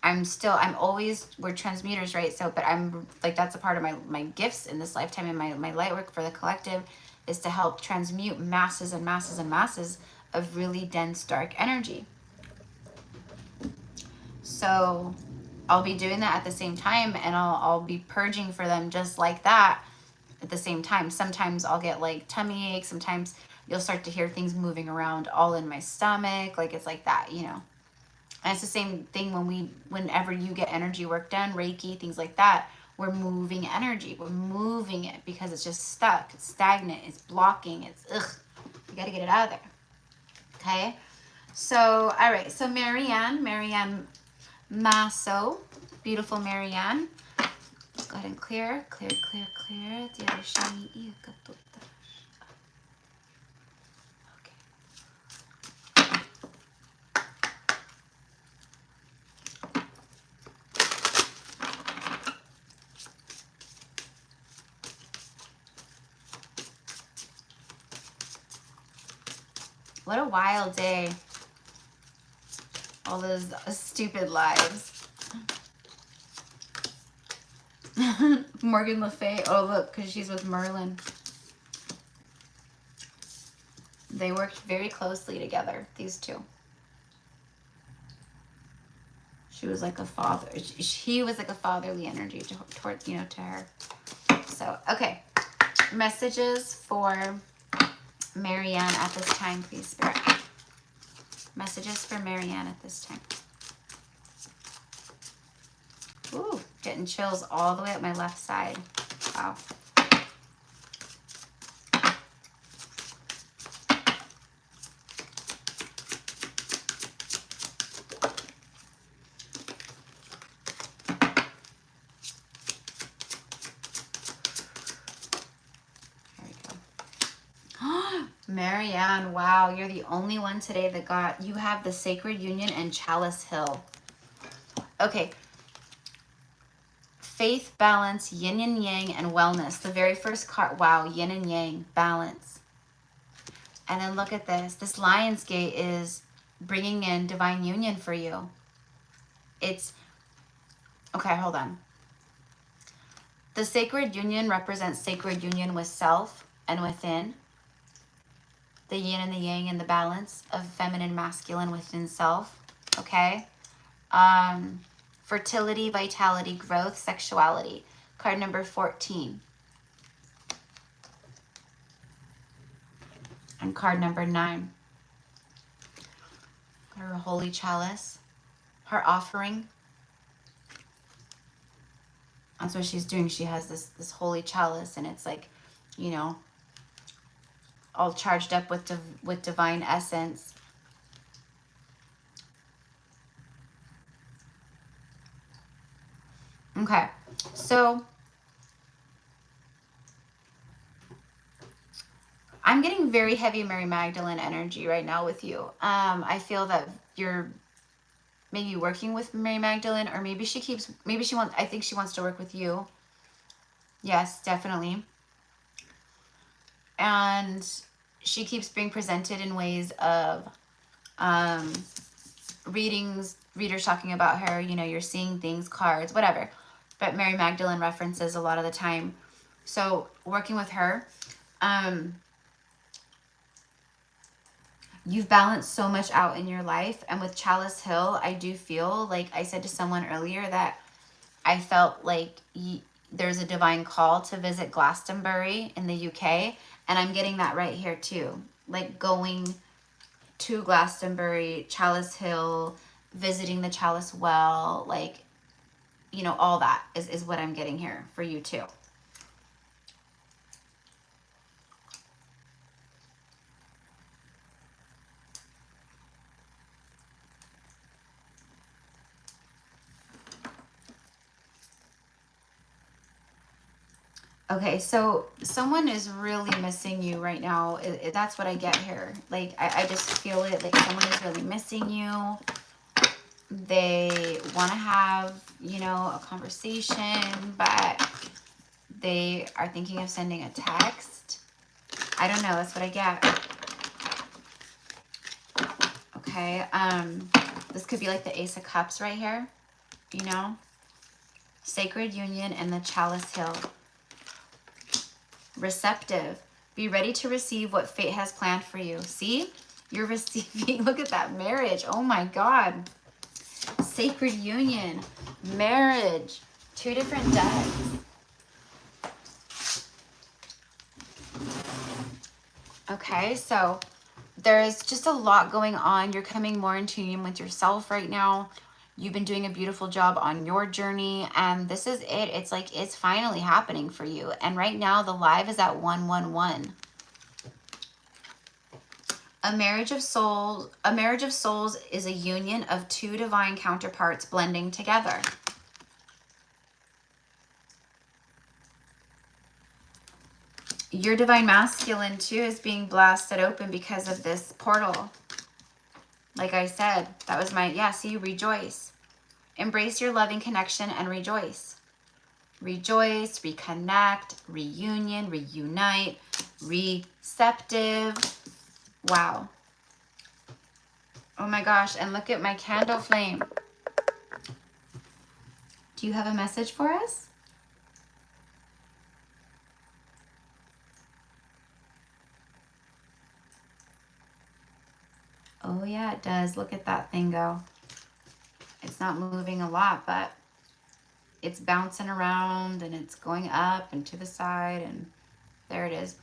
we're transmuters, right? So, but I'm like, that's a part of my gifts in this lifetime, and my light work for the collective is to help transmute masses and masses and masses of really dense, dark energy. So I'll be doing that at the same time, and I'll be purging for them just like that at the same time. Sometimes I'll get like tummy aches. Sometimes you'll start to hear things moving around all in my stomach. Like it's like that, you know. And it's the same thing whenever you get energy work done, Reiki, things like that, we're moving energy. We're moving it because it's just stuck. It's stagnant. It's blocking. It's ugh. You got to get it out of there. Okay. So, all right. So Marianne Masso, beautiful Marianne. Go ahead and clear. What a wild day. All those stupid lives. Morgan Le Fay. Oh, look, because she's with Merlin. They worked very closely together, these two. She was like a father. He was like a fatherly energy toward, you know, to her. So, okay. Messages for Marianne at this time, please, Spirit. Messages for Marianne at this time. Ooh, getting chills all the way up my left side. Wow. Marianne, wow, you're the only one today that got, you have the Sacred Union and Chalice Hill. Okay. Faith, balance, yin and yang, and wellness. The very first card, wow, yin and yang, balance. And then look at this. This Lion's Gate is bringing in divine union for you. It's, okay, hold on. The Sacred Union represents sacred union with self and within. The yin and the yang and the balance of feminine, masculine within self, okay? Fertility, vitality, growth, sexuality. Card number 14. And card number 9. Her holy chalice, her offering. That's what she's doing. She has this holy chalice, and it's like, you know, all charged up with divine essence. Okay, so I'm getting very heavy Mary Magdalene energy right now with you. I feel that you're maybe working with Mary Magdalene, or maybe she wants, I think she wants to work with you. Yes, definitely. And she keeps being presented in ways of readers talking about her, you know, you're seeing things, cards, whatever. But Mary Magdalene references a lot of the time. So working with her, you've balanced so much out in your life. And with Chalice Hill, I do feel like I said to someone earlier that I felt like there's a divine call to visit Glastonbury in the UK. And I'm getting that right here too. Like going to Glastonbury, Chalice Hill, visiting the Chalice Well, like, you know, all that is what I'm getting here for you too. Okay, so someone is really missing you right now. That's what I get here. Like, I just feel it. Like, someone is really missing you. They want to have, you know, a conversation, but they are thinking of sending a text. I don't know. That's what I get. Okay. This could be like the Ace of Cups right here, you know? Sacred Union and the Chalice Hill. Receptive. Be ready to receive what fate has planned for you. See? You're receiving. Look at that marriage. Oh my God. Sacred Union. Marriage. 2 different decks. Okay, so there's just a lot going on. You're coming more into union with yourself right now. You've been doing a beautiful job on your journey, and this is it. It's like it's finally happening for you. And right now the live is at 111. A marriage of souls is a union of 2 divine counterparts blending together. Your divine masculine too is being blasted open because of this portal. Like I said, that was my, yeah, see, rejoice. Embrace your loving connection and rejoice. Rejoice, reconnect, reunion, reunite, receptive. Wow. Oh my gosh, and look at my candle flame. Do you have a message for us? Oh yeah, it does. Look at that thing go. It's It's not moving a lot, but it's bouncing around and it's going up and to the side, and there it is.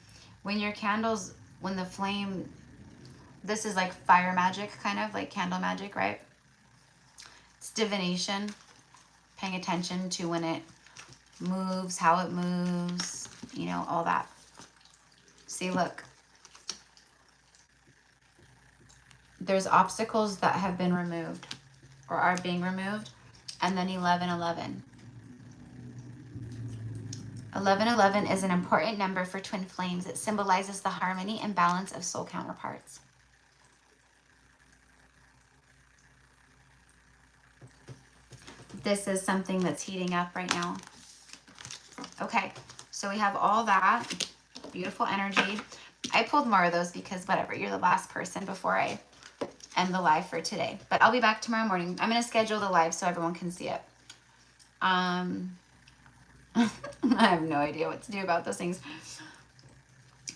When your candles, when the flame, this is like fire magic, kind of like candle magic, right? It's divination, paying attention to when it moves, how it moves, you know, all that. See, look. There's obstacles that have been removed or are being removed. And then 1111. 1111 is an important number for twin flames. It symbolizes the harmony and balance of soul counterparts. This is something that's heating up right now. Okay, so we have all that beautiful energy. I pulled more of those because whatever, you're the last person before I end the live for today. But I'll be back tomorrow morning. I'm going to schedule the live so everyone can see it. I have no idea what to do about those things.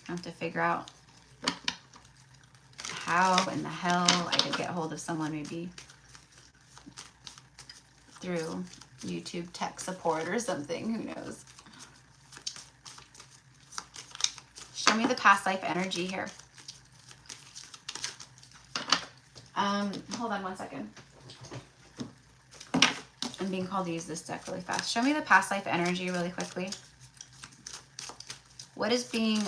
I have to figure out how in the hell I could get hold of someone, maybe through YouTube tech support or something. Who knows? Show me the past life energy here. Hold on one second. I'm being called to use this deck really fast. Show me the past life energy really quickly. What is being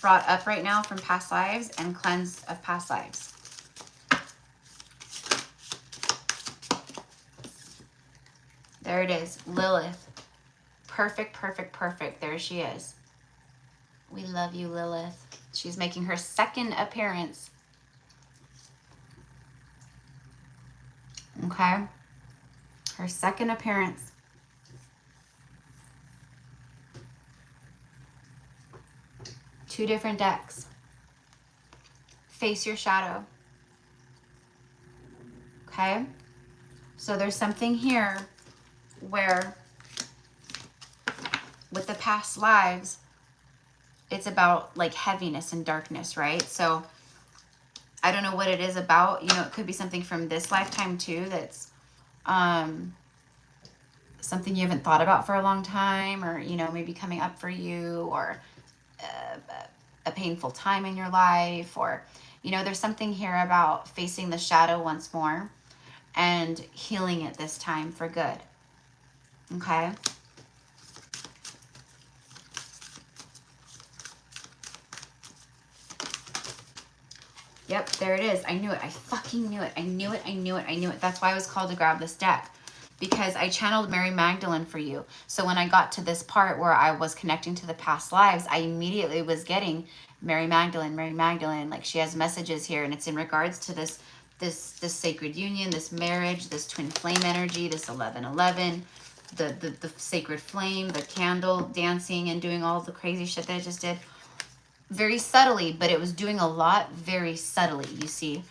brought up right now from past lives and cleansed of past lives? There it is. Lilith. Perfect, perfect, perfect. There she is. We love you, Lilith. She's making her second appearance. Okay. Her second appearance. Two different decks. Face your shadow. Okay. So there's something here where with the past lives, it's about like heaviness and darkness, right? So I don't know what it is about. You know, it could be something from this lifetime too that's something you haven't thought about for a long time, or, you know, maybe coming up for you, or a painful time in your life, or, you know, there's something here about facing the shadow once more and healing it this time for good. Okay. Yep, there it is. I knew it. I fucking knew it. I knew it. I knew it. I knew it. That's why I was called to grab this deck, because I channeled Mary Magdalene for you. So when I got to this part where I was connecting to the past lives, I immediately was getting Mary Magdalene, Mary Magdalene. Like, she has messages here, and it's in regards to this sacred union, this marriage, this twin flame energy, this 1111, the sacred flame, the candle dancing and doing all the crazy shit that I just did. Very subtly, but it was doing a lot very subtly, you see.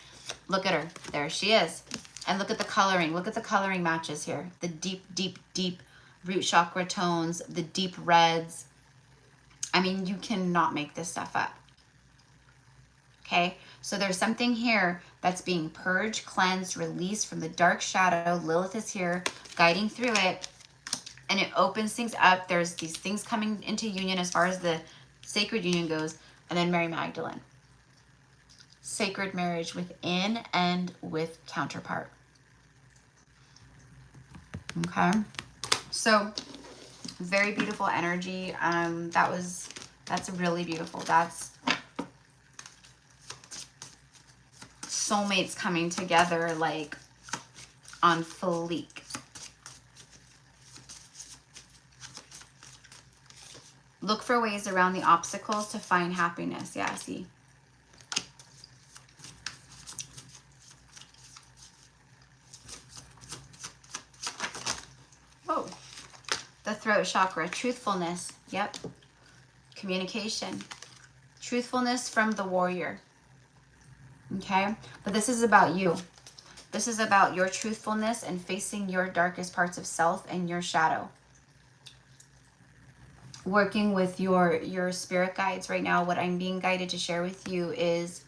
Look at her. There she is. And look at the coloring. Look at the coloring matches here. The deep, deep, deep root chakra tones, the deep reds. I mean, you cannot make this stuff up. Okay? So there's something here that's being purged, cleansed, released from the dark shadow. Lilith is here guiding through it, and it opens things up. There's these things coming into union as far as the sacred union goes. And then Mary Magdalene. Sacred marriage within and with counterpart. Okay. So very beautiful energy. That's really beautiful. That's soulmates coming together like on fleek. Look for ways around the obstacles to find happiness. Yeah, see. Oh, the throat chakra. Truthfulness. Yep. Communication. Truthfulness from the warrior. Okay? But this is about you. This is about your truthfulness and facing your darkest parts of self and your shadow. Working with your spirit guides right now, what I'm being guided to share with you is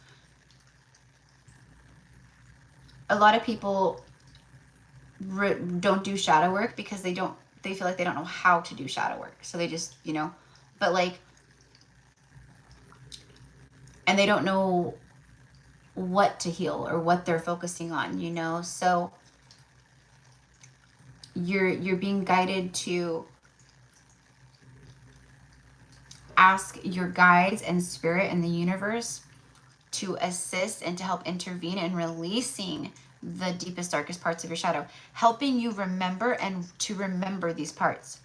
a lot of people don't do shadow work because they feel like they don't know how to do shadow work. So they just, you know, but like, and they don't know what to heal or what they're focusing on, you know? So you're being guided to ask your guides and spirit and the universe to assist and to help intervene in releasing the deepest, darkest parts of your shadow, helping you remember and to remember these parts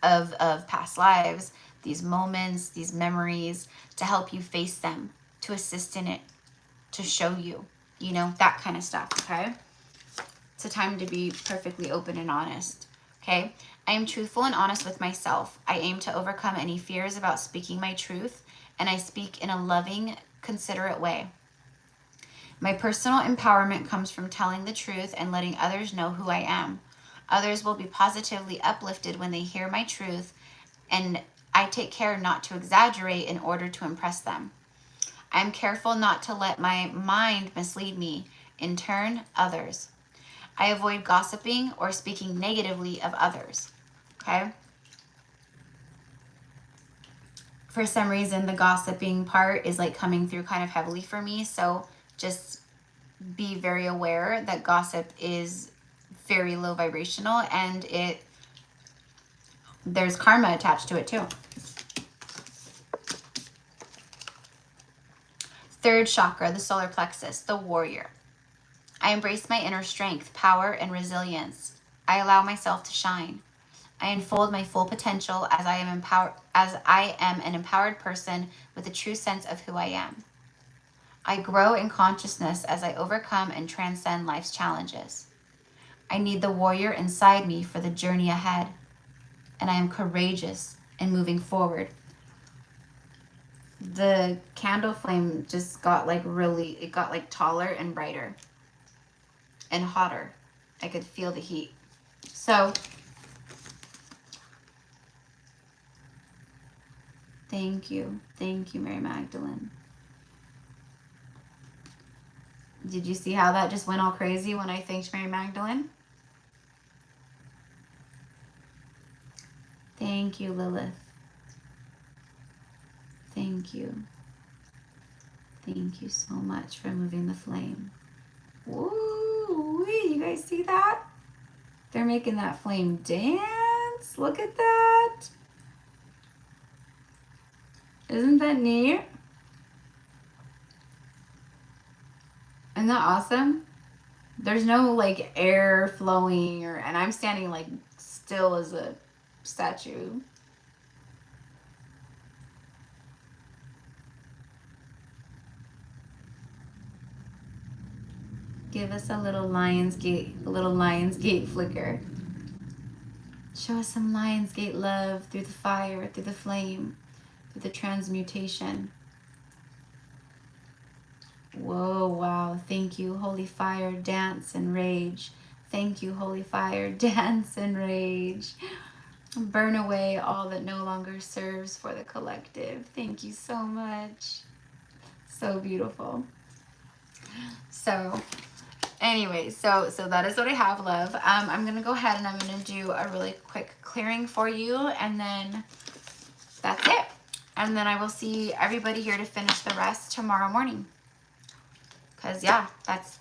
of past lives, these moments, these memories, to help you face them, to assist in it, to show you, you know, that kind of stuff, okay? It's a time to be perfectly open and honest, okay? I am truthful and honest with myself. I aim to overcome any fears about speaking my truth, and I speak in a loving, considerate way. My personal empowerment comes from telling the truth and letting others know who I am. Others will be positively uplifted when they hear my truth, and I take care not to exaggerate in order to impress them. I am careful not to let my mind mislead me, in turn, others. I avoid gossiping or speaking negatively of others, okay? For some reason, the gossiping part is like coming through kind of heavily for me, so just be very aware that gossip is very low vibrational, and there's karma attached to it too. Third chakra, the solar plexus, the warrior. I embrace my inner strength, power, and resilience. I allow myself to shine. I unfold my full potential as I am an empowered person with a true sense of who I am. I grow in consciousness as I overcome and transcend life's challenges. I need the warrior inside me for the journey ahead, and I am courageous in moving forward. The candle flame just got like it got like taller and brighter and hotter. I could feel the heat. So thank you, Mary Magdalene. Did you see how that just went all crazy when I thanked Mary Magdalene? Thank you, Lilith. Thank you. Thank you so much for moving the flame. Woo! You guys see that? They're making that flame dance. Look at that. Isn't that neat? Isn't that awesome? There's no like air flowing and I'm standing like still as a statue. Give us a little Lionsgate flicker. Show us some Lionsgate love through the fire, through the flame, through the transmutation. Whoa, wow. Thank you, holy fire, dance and rage. Thank you, holy fire, dance and rage. Burn away all that no longer serves for the collective. Thank you so much. So beautiful. So anyway, so that is what I have, love. I'm going to go ahead and I'm going to do a really quick clearing for you, and then that's it. And then I will see everybody here to finish the rest tomorrow morning. Because, yeah, it's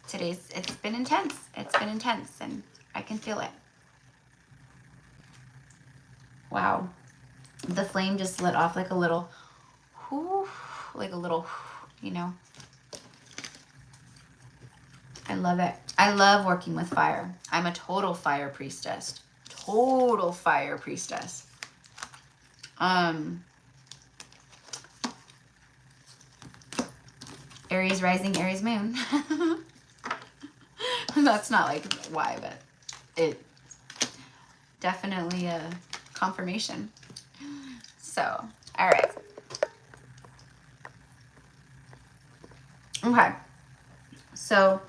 been intense. It's been intense, and I can feel it. Wow. The flame just lit off like a little, whoo, you know. I love it. I love working with fire. I'm a total fire priestess. Total fire priestess. Aries rising, Aries moon. That's not like why, but it definitely a confirmation. So, all right. Okay. So,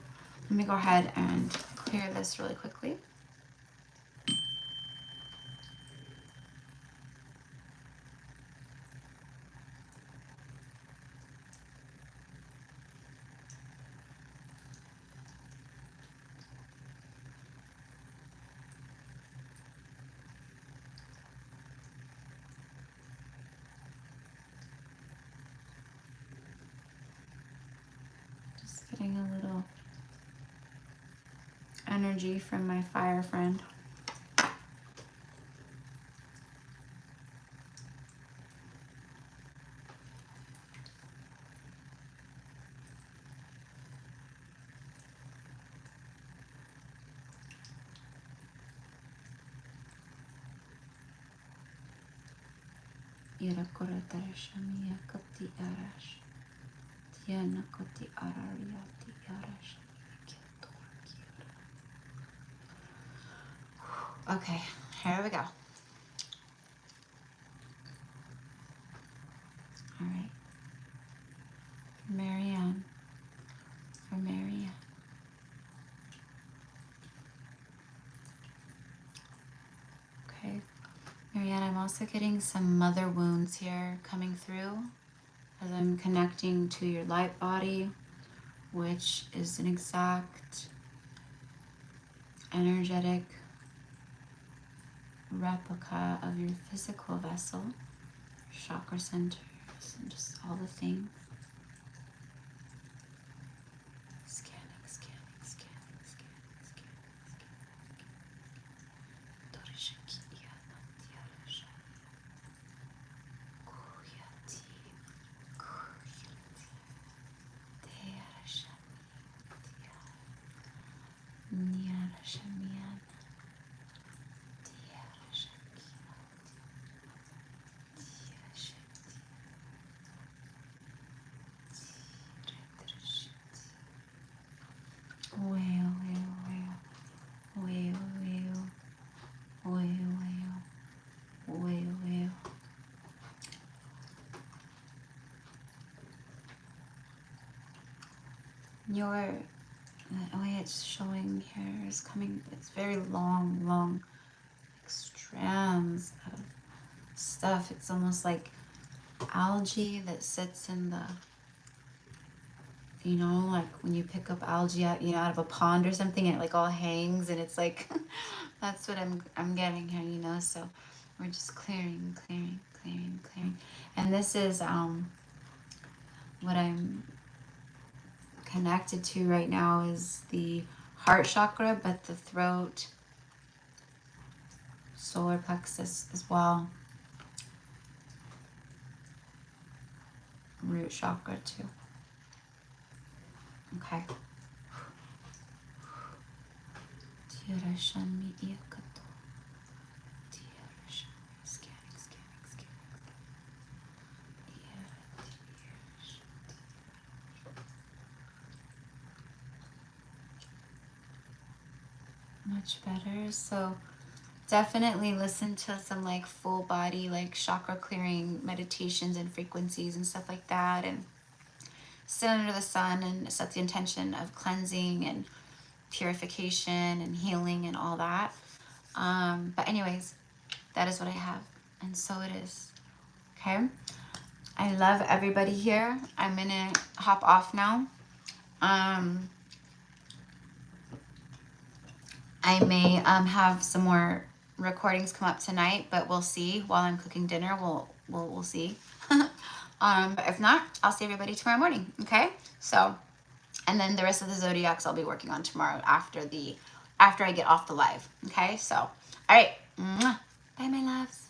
let me go ahead and clear this really quickly. getting a little energy from my fire friend. Irakoratarashamia kati arash. Tiana koti arariati arash. Okay, here we go. All right. For Marianne. For Marianne. Okay. Marianne, I'm also getting some mother wounds here coming through as I'm connecting to your light body, which is an exact energetic replica of your physical vessel, chakra centers, and just all the things. Scanning, scanning, scanning, scanning, scanning, scanning. Your the way it's showing here is coming, it's very long, like strands of stuff. It's almost like algae that sits in the, you know, like when you pick up algae out, you know, out of a pond or something, and it like all hangs, and it's like that's what I'm getting here, you know. So we're just clearing, and this is what I'm connected to right now is the heart chakra, but the throat, solar plexus as well, root chakra too. Okay. Much better. So definitely listen to some like full body, like chakra clearing meditations and frequencies and stuff like that, and sit under the sun and set the intention of cleansing and purification and healing and all that. But anyways, that is what I have, and so it is. Okay. I love everybody here. I'm gonna hop off now. I may have some more recordings come up tonight, but we'll see. While I'm cooking dinner, we'll see. But if not, I'll see everybody tomorrow morning. Okay. So, and then the rest of the zodiacs I'll be working on tomorrow after I get off the live. Okay. So, all right. Bye, my loves.